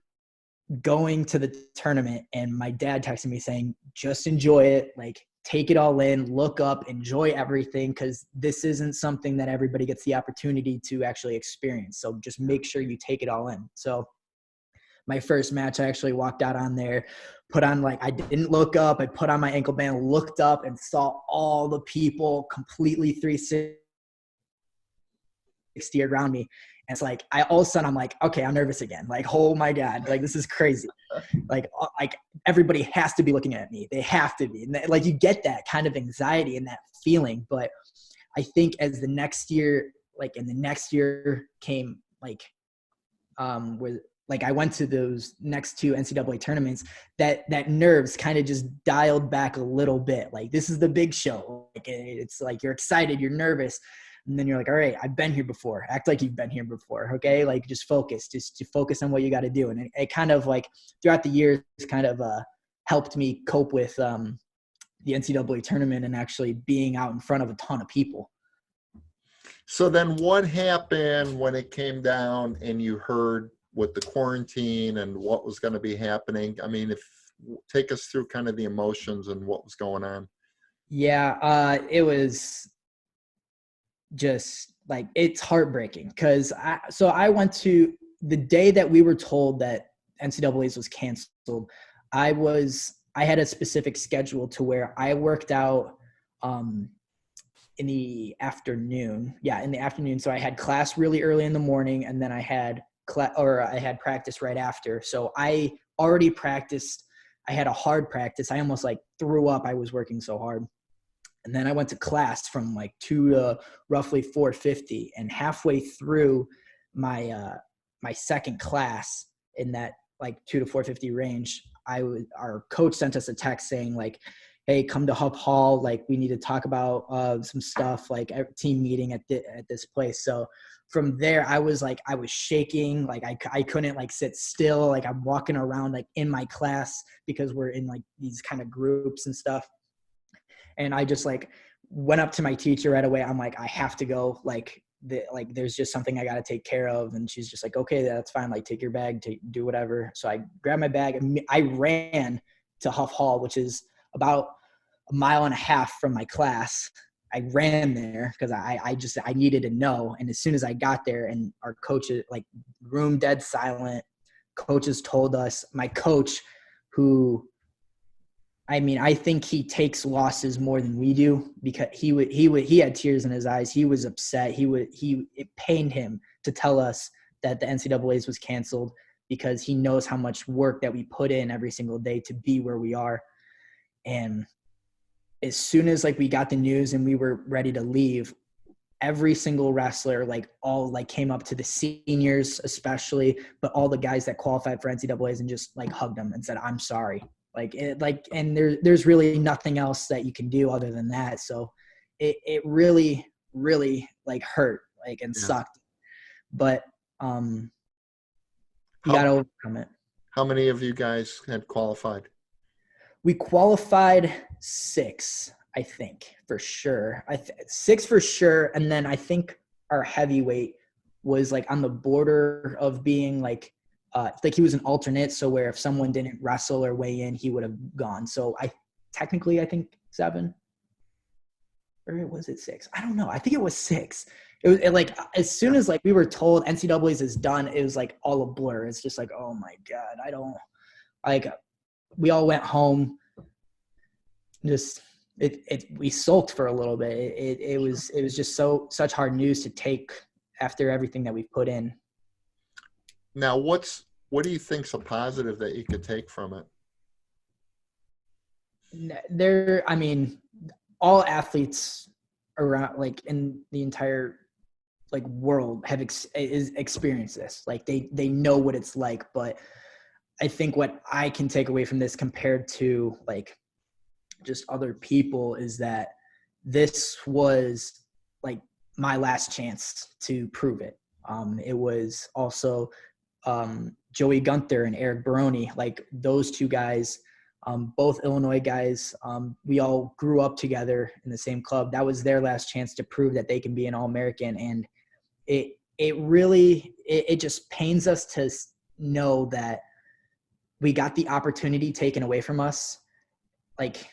going to the tournament and my dad texted me saying, just enjoy it. Like, take it all in, look up, enjoy everything, because this isn't something that everybody gets the opportunity to actually experience. So just make sure you take it all in. So my first match, I actually walked out on there, put on, like, I didn't look up. I put on my ankle band, looked up, and saw all the people completely 360 around me. And it's like, all of a sudden I'm like, okay, I'm nervous again. Like, oh my God, like, this is crazy. Like everybody has to be looking at me. They have to be. And like, you get that kind of anxiety and that feeling. But I think as the next year, like, and the next year came, like, with, like, I went to those next two NCAA tournaments, that nerves kind of just dialed back a little bit. Like, this is the big show. Like, it's like, you're excited, you're nervous. And then you're like, all right, I've been here before. Act like you've been here before. Okay. Like, just focus, to focus on what you got to do. And it kind of, like, throughout the years kind of helped me cope with the NCAA tournament and actually being out in front of a ton of people. So then what happened when it came down and you heard with the quarantine and what was going to be happening? I mean, take us through kind of the emotions and what was going on. Yeah. It was just, like, it's heartbreaking, because I went to the day that we were told that NCAA's was canceled. I had a specific schedule to where I worked out in the afternoon. Yeah, in the afternoon. So I had class really early in the morning, and then I had practice right after. So I already practiced. I had a hard practice. I almost, like, threw up. I was working so hard. And then I went to class from, like, 2 to roughly 4:50. And halfway through my my second class in that, like, 2 to 4:50 range, our coach sent us a text saying, like, hey, come to Huff Hall. Like, we need to talk about some stuff, like a team meeting at this place. So from there, I was shaking. Like, I couldn't, like, sit still. Like, I'm walking around, like, in my class, because we're in, like, these kind of groups and stuff. And I just, like, went up to my teacher right away. I'm like, I have to go. Like, there's just something I got to take care of. And she's just like, okay, that's fine. Like, take your bag, do whatever. So I grabbed my bag and I ran to Huff Hall, which is about a mile and a half from my class. I ran there because I needed to know. And as soon as I got there, and our coaches, like, room dead silent, coaches told us, my coach, who, I mean, I think he takes losses more than we do, because he had tears in his eyes. He was upset. It pained him to tell us that the NCAA's was canceled, because he knows how much work that we put in every single day to be where we are. And as soon as, like, we got the news and we were ready to leave, every single wrestler, like, all, like, came up to the seniors especially, but all the guys that qualified for NCAA's, and just, like, hugged them and said, I'm sorry. And there's really nothing else that you can do other than that. So it really, really, like, hurt, like, and sucked, but you got to overcome it. How many of you guys had qualified? We qualified 6, I think, for sure. 6 for sure. And then I think our heavyweight was, like, on the border of being, like he was an alternate. So where if someone didn't wrestle or weigh in, he would have gone. So I think 7, or was it 6? I don't know. I think it was 6. Like, as soon as, like, we were told NCAA's is done, it was, like, all a blur. It's just like, oh my God, I don't, like, we all went home. Just we sulked for a little bit. It was just such hard news to take after everything that we've put in. Now, what do you think's a positive that you could take from it? I mean, all athletes around, like, in the entire, like, world have experienced this. Like, they know what it's like. But I think what I can take away from this, compared to, like, just other people, is that this was, like, my last chance to prove it. It was also Joey Gunther and Eric Baroni, like, those 2 guys, both Illinois guys. We all grew up together in the same club. That was their last chance to prove that they can be an All-American. And it really just pains us to know that we got the opportunity taken away from us. Like,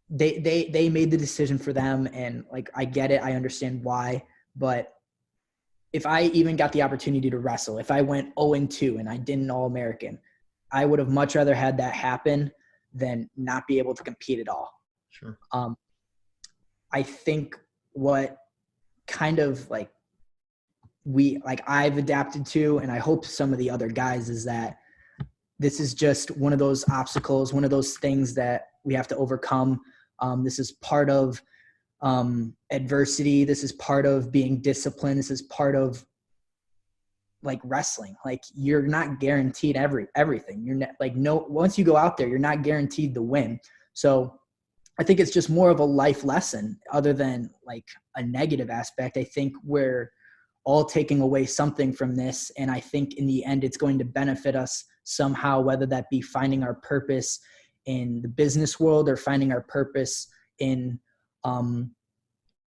they made the decision for them, and like, I get it. I understand why, but if I even got the opportunity to wrestle, if I went 0-2 and I didn't All-American, I would have much rather had that happen than not be able to compete at all. Sure. I think what kind of like I've adapted to, and I hope some of the other guys, is that this is just one of those obstacles, one of those things that we have to overcome. This is part of adversity. This is part of being disciplined. This is part of like wrestling. Like, you're not guaranteed everything. You're not, like, once you go out there, you're not guaranteed the win. So I think it's just more of a life lesson other than like a negative aspect. I think we're all taking away something from this. And I think in the end, it's going to benefit us somehow, whether that be finding our purpose in the business world or finding our purpose in,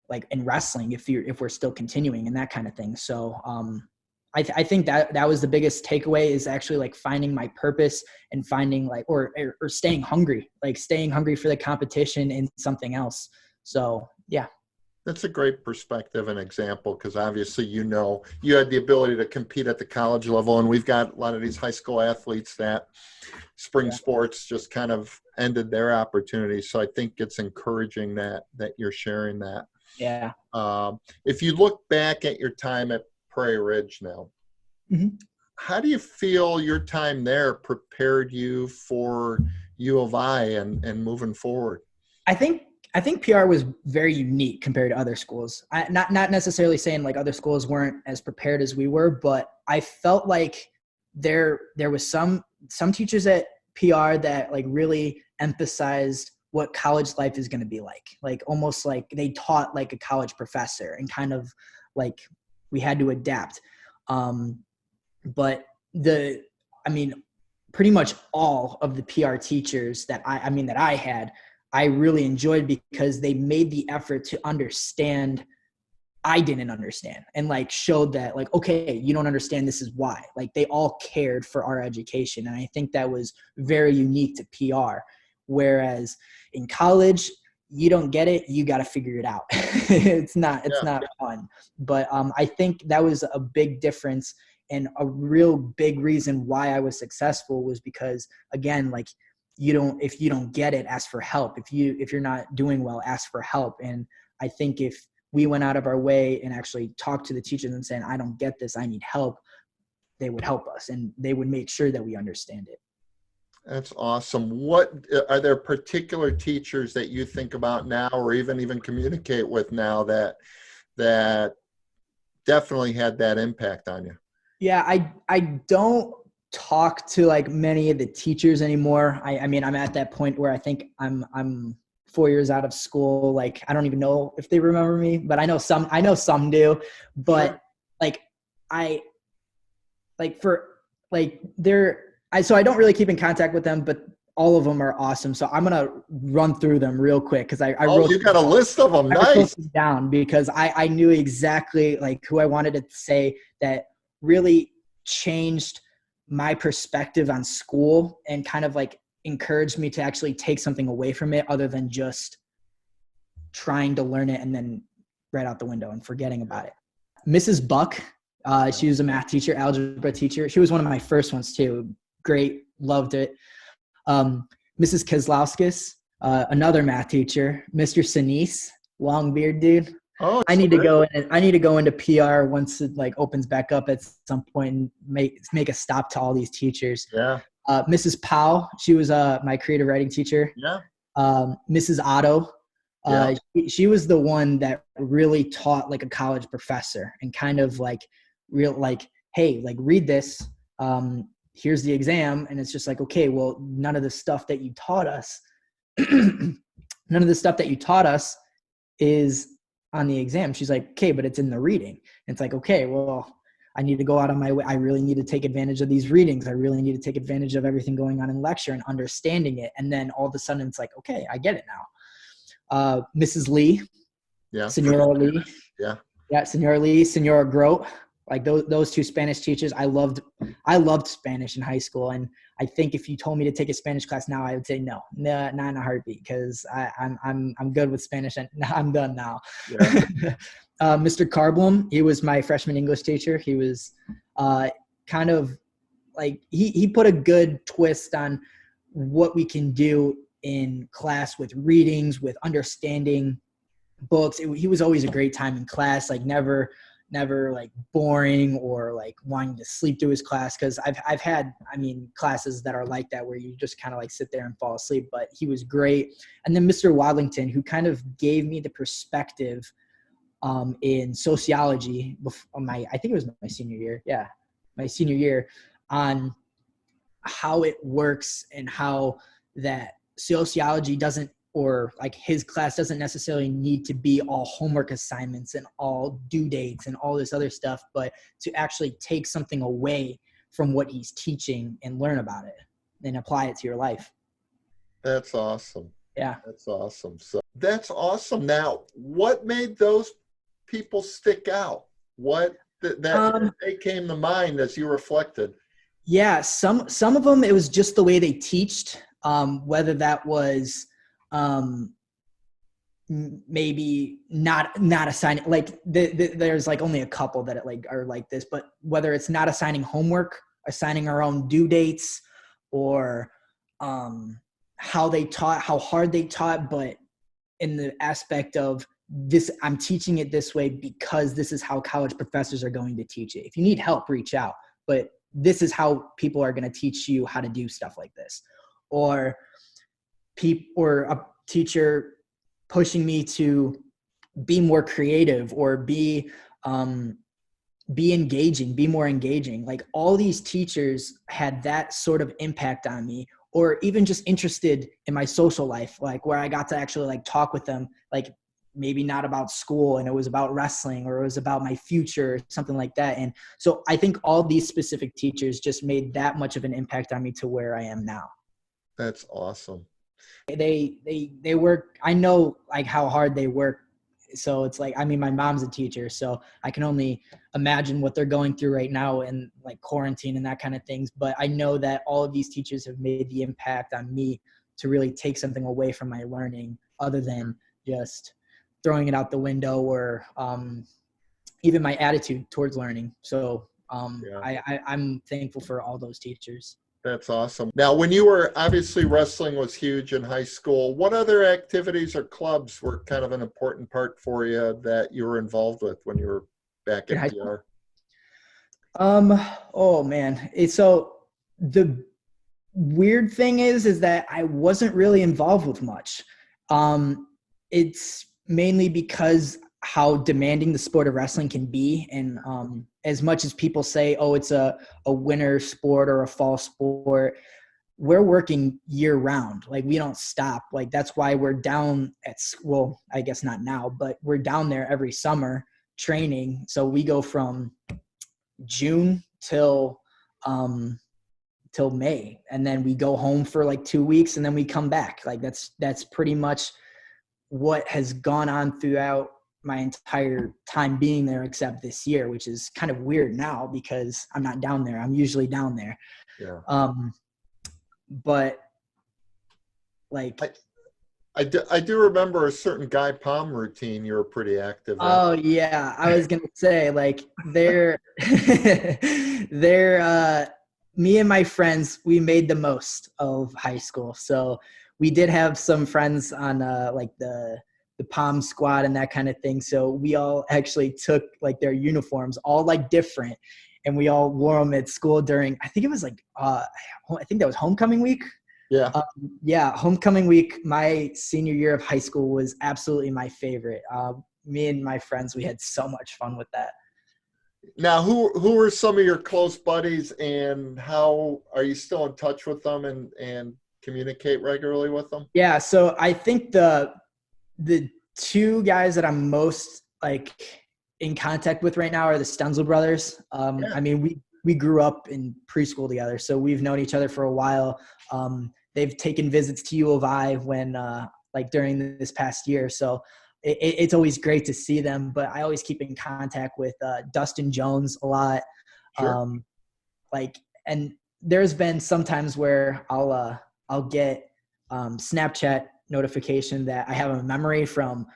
like in wrestling, if we're still continuing and that kind of thing. So, I think that was the biggest takeaway, is actually like finding my purpose and finding like, or staying hungry for the competition in something else. So, yeah. That's a great perspective and example, because obviously, you had the ability to compete at the college level, and we've got a lot of these high school athletes that spring sports just kind of ended their opportunities. So I think it's encouraging that you're sharing that. Yeah. If you look back at your time at Prairie Ridge now, mm-hmm. How do you feel your time there prepared you for U of I and moving forward? I think PR was very unique compared to other schools. Not necessarily saying like other schools weren't as prepared as we were, but I felt like there was some teachers at PR that like really emphasized what college life is going to be like almost like they taught like a college professor, and kind of like we had to adapt. But pretty much all of the PR teachers that I had, I really enjoyed, because they made the effort to understand I didn't understand, and like showed that like, okay, you don't understand, this is why. Like, they all cared for our education. And I think that was very unique to PR. Whereas in college, you don't get it, you got to figure it out. It's not fun. But I think that was a big difference, and a real big reason why I was successful was because, again, like, if you don't get it, ask for help. If you're not doing well, ask for help. And I think if we went out of our way and actually talked to the teachers and saying, I don't get this, I need help, they would help us, and they would make sure that we understand it. That's awesome. What are there particular teachers that you think about now, or even communicate with now, that definitely had that impact on you? Yeah, I don't talk to like many of the teachers anymore. I'm at that point where I think I'm 4 years out of school. Like, I don't even know if they remember me, but I know some do. But sure. So I don't really keep in contact with them, but all of them are awesome. So I'm going to run through them real quick, because I wrote, you got a list of them. Nice. Wrote them down because I knew exactly like who I wanted to say that really changed my perspective on school and kind of like encouraged me to actually take something away from it, other than just trying to learn it and then right out the window and forgetting about it. Mrs. Buck, she was a math teacher, algebra teacher. She was one of my first ones too. Great. Loved it. Mrs. Kozlowskis, another math teacher. Mr. Sinise, long beard dude. Oh, I need to go into PR once it like opens back up at some point and make a stop to all these teachers. Yeah. Mrs. Powell, she was my creative writing teacher. Yeah. Mrs. Otto, she was the one that really taught like a college professor, and kind of like hey, like, read this. Here's the exam. And it's just like, okay, well, none of the stuff that you taught us is on the exam. She's like, okay, but it's in the reading. And it's like, okay, well, I need to go out of my way. I really need to take advantage of these readings. I really need to take advantage of everything going on in lecture and understanding it. And then all of a sudden it's like, okay, I get it now. Mrs. Lee. Yeah. Senora Lee. Yeah. Yeah. Senora Lee, Senora Grote. Like those two Spanish teachers, I loved Spanish in high school. And I think if you told me to take a Spanish class now, I would say no, not in a heartbeat, because I'm good with Spanish and I'm done now. Yeah. Mr. Carblum, he was my freshman English teacher. He was kind of like, he put a good twist on what we can do in class with readings, with understanding books. He was always a great time in class, like never like boring or like wanting to sleep through his class. Cause I've had, classes that are like that, where you just kind of like sit there and fall asleep, but he was great. And then Mr. Wadlington, who kind of gave me the perspective in sociology I think it was my senior year. Yeah. My senior year, on how it works and how that sociology doesn't, or like his class doesn't necessarily need to be all homework assignments and all due dates and all this other stuff, but to actually take something away from what he's teaching and learn about it and apply it to your life. That's awesome. Yeah. That's awesome. So that's awesome. Now, what made those people stick out? What that they came to mind as you reflected? Yeah, some of them, it was just the way they teached, whether that was maybe not assigning, like there's like only a couple that are like this, but whether it's not assigning homework, assigning our own due dates, or how they taught, how hard they taught, but in the aspect of this, I'm teaching it this way because this is how college professors are going to teach it. If you need help, reach out, but this is how people are going to teach you how to do stuff like this. Or a teacher pushing me to be more creative, or be engaging, be more engaging. Like all these teachers had that sort of impact on me, or even just interested in my social life, like where I got to actually like talk with them, like maybe not about school and it was about wrestling, or it was about my future, something like that. And so I think all these specific teachers just made that much of an impact on me to where I am now. That's awesome. They work, I know like how hard they work. So it's like, my mom's a teacher, so I can only imagine what they're going through right now, and like quarantine and that kind of things. But I know that all of these teachers have made the impact on me to really take something away from my learning, other than just throwing it out the window, or even my attitude towards learning. So I'm thankful for all those teachers. That's awesome. Now, when you were, obviously wrestling was huge in high school, what other activities or clubs were kind of an important part for you that you were involved with when you were back at PR? Oh man. So the weird thing is that I wasn't really involved with much. It's mainly because how demanding the sport of wrestling can be. And as much as people say, oh, it's a winter sport or a fall sport, we're working year round. Like we don't stop. Like that's why we're down at school. I guess not now, but we're down there every summer training. So we go from June till May, and then we go home for like 2 weeks, and then we come back. Like that's pretty much what has gone on throughout my entire time being there, except this year, which is kind of weird now because I'm not down there. I'm usually down there. Yeah. But like I do remember a certain Guy Palm routine you were pretty active in. Oh yeah, I was gonna say like they're me and my friends, we made the most of high school. So we did have some friends on like the Palm squad and that kind of thing. So we all actually took like their uniforms, all like different, and we all wore them at school during, I think it was like I think that was homecoming week. Yeah. Yeah, homecoming week, my senior year of high school was absolutely my favorite. Me and my friends, we had so much fun with that. Now, who are some of your close buddies, and how are you still in touch with them and communicate regularly with them? Yeah, so I think the two guys that I'm most like in contact with right now are the Stenzel brothers. Yeah. I mean, we grew up in preschool together, so we've known each other for a while. They've taken visits to U of I when like during this past year. So it's always great to see them, but I always keep in contact with Dustin Jones a lot. Sure. And there's been sometimes where I'll get Snapchat notification that I have a memory from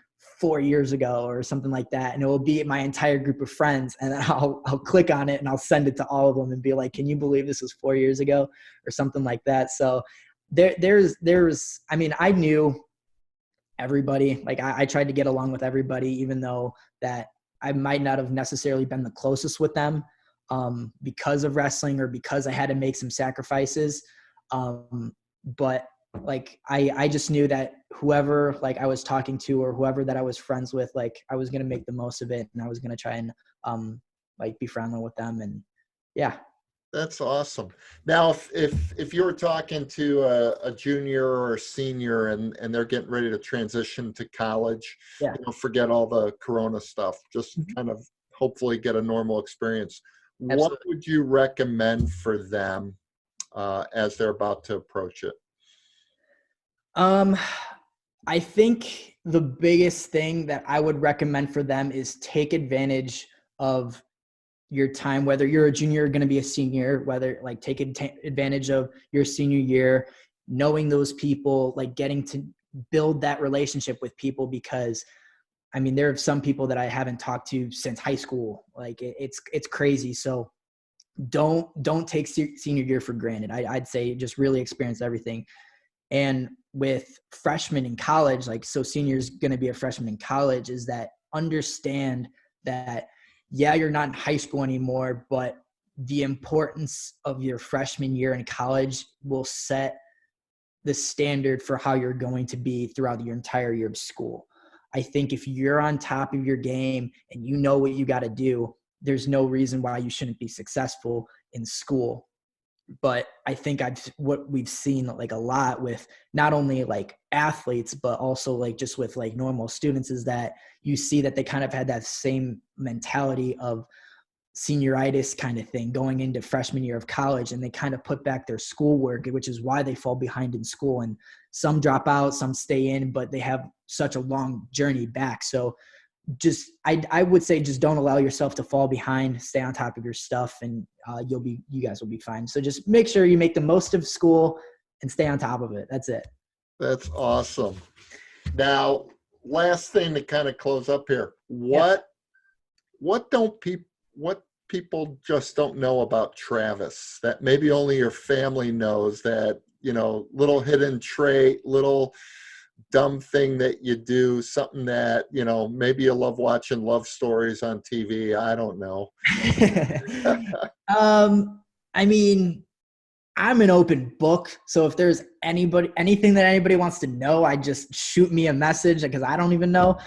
4 years ago or something like that. And it will be my entire group of friends. And then I'll click on it and I'll send it to all of them and be like, can you believe this was 4 years ago or something like that? So I mean, I knew everybody. Like I tried to get along with everybody, even though that I might not have necessarily been the closest with them because of wrestling or because I had to make some sacrifices. But like, I just knew that whoever like I was talking to or whoever that I was friends with, like I was going to make the most of it and I was going to try and like be friendly with them. And yeah. That's awesome. Now, if you were talking to a junior or a senior and they're getting ready to transition to college, Yeah. Forget all the Corona stuff, just kind of hopefully get a normal experience. Absolutely. What would you recommend for them as they're about to approach it? I think the biggest thing that I would recommend for them is take advantage of your time, whether you're a junior or going to be a senior, whether like take advantage of your senior year, knowing those people, like getting to build that relationship with people, because I mean, there are some people that I haven't talked to since high school. Like it's crazy. So don't take senior year for granted. I'd say just really experience everything. And with freshmen in college, like, so senior's going to be a freshman in college, is that understand that, yeah, you're not in high school anymore, but the importance of your freshman year in college will set the standard for how you're going to be throughout your entire year of school. I think if you're on top of your game and you know what you got to do, there's no reason why you shouldn't be successful in school. But I think what we've seen like a lot with not only like athletes, but also like just with like normal students, is that you see that they kind of had that same mentality of senioritis kind of thing going into freshman year of college, and they kind of put back their schoolwork, which is why they fall behind in school. And some drop out, some stay in, but they have such a long journey back. So just I would say just don't allow yourself to fall behind, stay on top of your stuff, and you guys will be fine. So just make sure you make the most of school and stay on top of it. That's it. That's awesome. Now, last thing to kind of close up here. What people just don't know about Travis that maybe only your family knows, that, little hidden trait, little dumb thing that you do, something that, maybe you love watching love stories on TV. I don't know. I mean, I'm an open book. So if there's anything that anybody wants to know, I just shoot me a message, because I don't even know.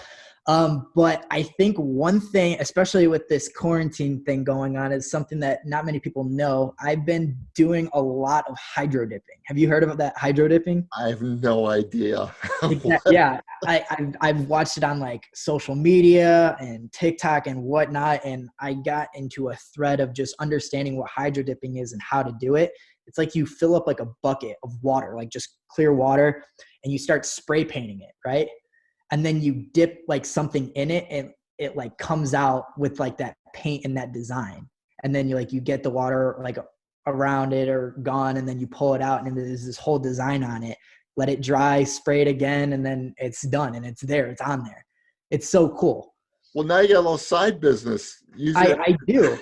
But I think one thing, especially with this quarantine thing going on, is something that not many people know. I've been doing a lot of hydro dipping. Have you heard about that, hydro dipping? I have no idea. Yeah, I've watched it on like social media and TikTok and whatnot, and I got into a thread of just understanding what hydro dipping is and how to do it. It's like you fill up like a bucket of water, like just clear water, and you start spray painting it, right? And then you dip like something in it, and it like comes out with like that paint and that design. And then you get the water like around it or gone, and then you pull it out, and there's this whole design on it. Let it dry, spray it again, and then it's done, and it's there, it's on there. It's so cool. Well, now you got a little side business. I do.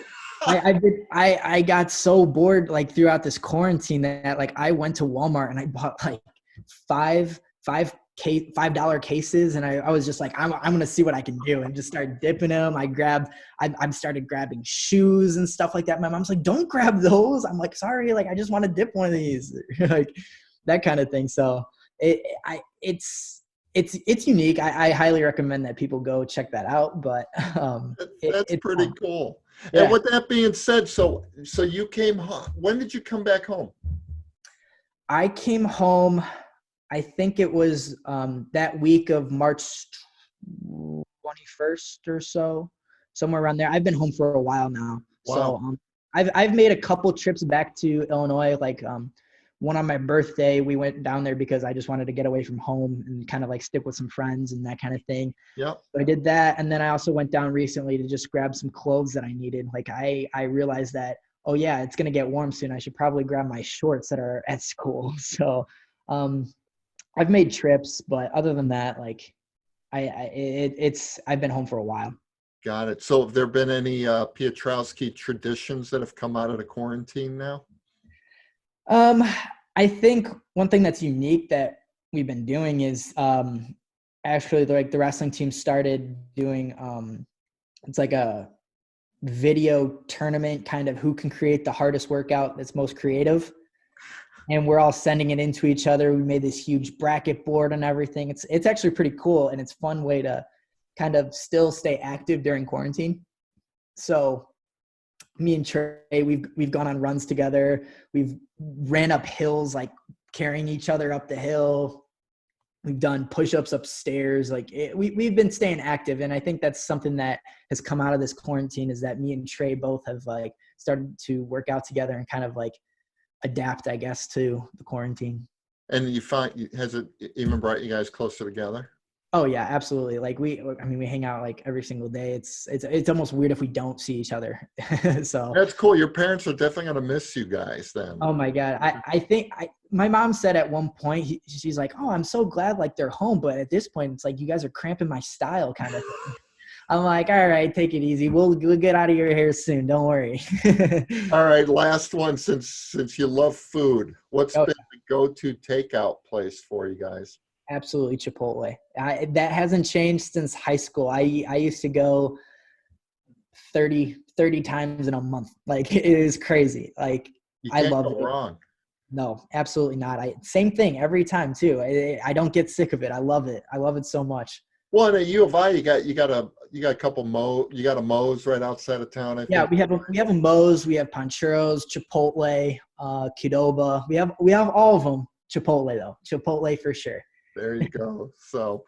I got so bored like throughout this quarantine that like I went to Walmart and I bought like $5 cases, and I was just like, I'm gonna see what I can do, and just start dipping them. I started grabbing shoes and stuff like that. My mom's like, don't grab those. I'm like, sorry, like I just want to dip one of these, like that kind of thing. So it's unique. I highly recommend that people go check that out. But that's pretty fun. cool. Yeah. And with that being said, so you came home. When did you come back home? I came home, I think it was that week of March 21st or so, somewhere around there. I've been home for a while now. Wow. So I've made a couple trips back to Illinois. Like one on my birthday. We went down there because I just wanted to get away from home and kind of like stick with some friends and that kind of thing. Yep. So I did that. And then I also went down recently to just grab some clothes that I needed. Like I realized that, oh yeah, it's going to get warm soon. I should probably grab my shorts that are at school. So I've made trips, but other than that, like I've been home for a while. Got it. So have there been any Piotrowski traditions that have come out of the quarantine now? I think one thing that's unique that we've been doing is actually like the wrestling team started doing it's like a video tournament, kind of who can create the hardest workout that's most creative. And we're all sending it into each other. We made this huge bracket board and everything. It's actually pretty cool, and it's a fun way to kind of still stay active during quarantine. So me and Trey, we've gone on runs together. We've ran up hills, like carrying each other up the hill. We've done push-ups upstairs. Like we've been staying active. And I think that's something that has come out of this quarantine, is that me and Trey both have like started to work out together and kind of like adapt, I guess, to the quarantine. And has it even brought you guys closer together? Oh yeah, absolutely. Like we hang out like every single day. It's almost weird if we don't see each other. So That's cool. Your parents are definitely going to miss you guys then. oh my God. I think my mom said at one point, she's like, oh, I'm so glad like they're home. But at this point, it's like, you guys are cramping my style kind of thing. I'm like, all right, take it easy. We'll get out of your hair soon. Don't worry. All right. Last one, since you love food, what's been the go-to takeout place for you guys? Absolutely Chipotle. That hasn't changed since high school. I used to go 30 times in a month. Like it is crazy. Like You can't I love go it. wrong. No, absolutely not. Same thing every time too. I don't get sick of it. I love it. I love it so much. Well, at U of I, you got a couple you got a Moe's right outside of town. I think. Yeah, we have a Moe's, we have Pancheros, Chipotle, Qdoba. We have all of them. Chipotle though. Chipotle for sure. There you go. So,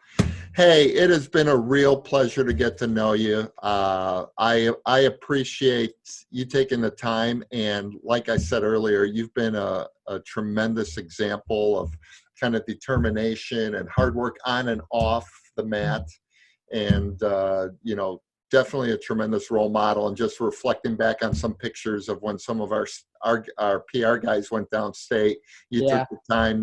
hey, it has been a real pleasure to get to know you. I appreciate you taking the time. And like I said earlier, you've been a tremendous example of kind of determination and hard work on and off the mat. And, definitely a tremendous role model. And just reflecting back on some pictures of when some of our PR guys went downstate, you took the time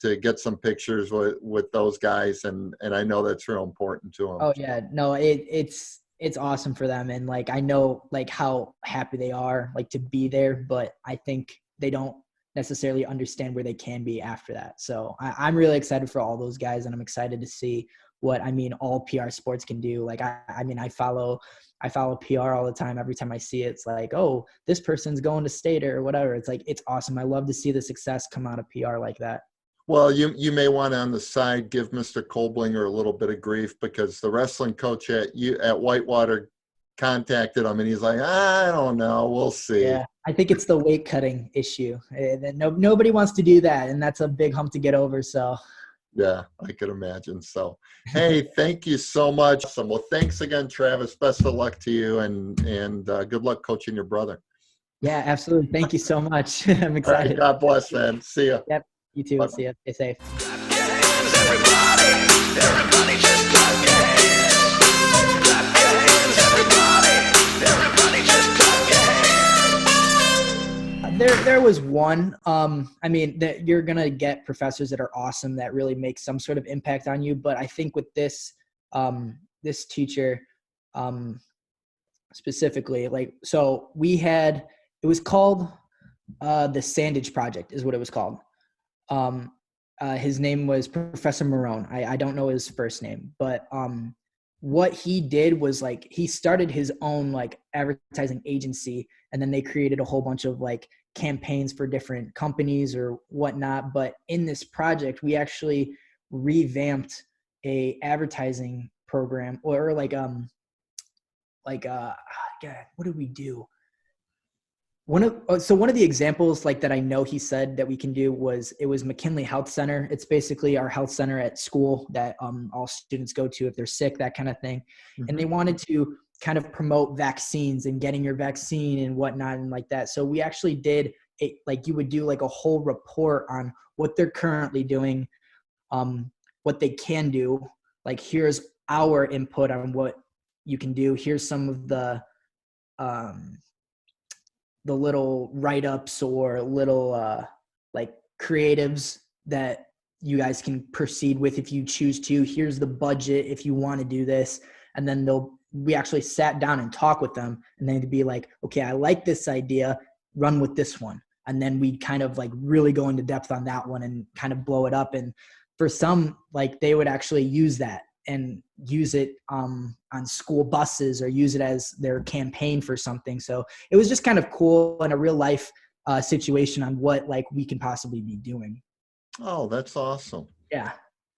to get some pictures with those guys, and I know that's real important to them. Oh yeah, no, it's awesome for them, and like I know like how happy they are like to be there, but I think they don't necessarily understand where they can be after that. So I'm really excited for all those guys, and I'm excited to see what all PR sports can do. Like I follow PR all the time. Every time I see it, it's like, oh, this person's going to state or whatever. It's like it's awesome. I love to see the success come out of PR like that. Well, you may want to on the side give Mr. Kolblinger a little bit of grief, because the wrestling coach at Whitewater contacted him and he's like, I don't know, we'll see. Yeah, I think it's the weight cutting issue. Nobody wants to do that, and that's a big hump to get over. So yeah, I could imagine. So, hey, thank you so much. Awesome. Well, thanks again, Travis. Best of luck to you, and good luck coaching your brother. Yeah, absolutely. Thank you so much. I'm excited. All right, God bless, man. See ya. Yep. You too. Bye. See ya. Stay safe. Everybody just clap your hands. Clap your hands, everybody. Everybody just clap your hands. There was one. That you're gonna get professors that are awesome that really make some sort of impact on you. But I think with this teacher, specifically, so it was called the Sandage Project is what it was called. His name was Professor Marone. I don't know his first name, but what he did was he started his own advertising agency, and then they created a whole bunch of campaigns for different companies or whatnot. But in this project, we actually revamped a advertising program, or God, what did we do? One of the examples that I know he said that we can do was McKinley Health Center. It's basically our health center at school that all students go to if they're sick, that kind of thing. Mm-hmm. And they wanted to kind of promote vaccines and getting your vaccine and whatnot and like that. So we actually did like you would do like a whole report on what they're currently doing, what they can do. Like, here's our input on what you can do. Here's some of the little write-ups or little like creatives that you guys can proceed with if you choose to. Here's the budget if you want to do this. And then we actually sat down and talked with them, and then to be like, okay, I like this idea, run with this one. And then we kind of like really go into depth on that one and kind of blow it up. And for some, like, they would actually use that and use it on school buses or use it as their campaign for something. So it was just kind of cool in a real life situation on what like we can possibly be doing. Oh, that's awesome. Yeah.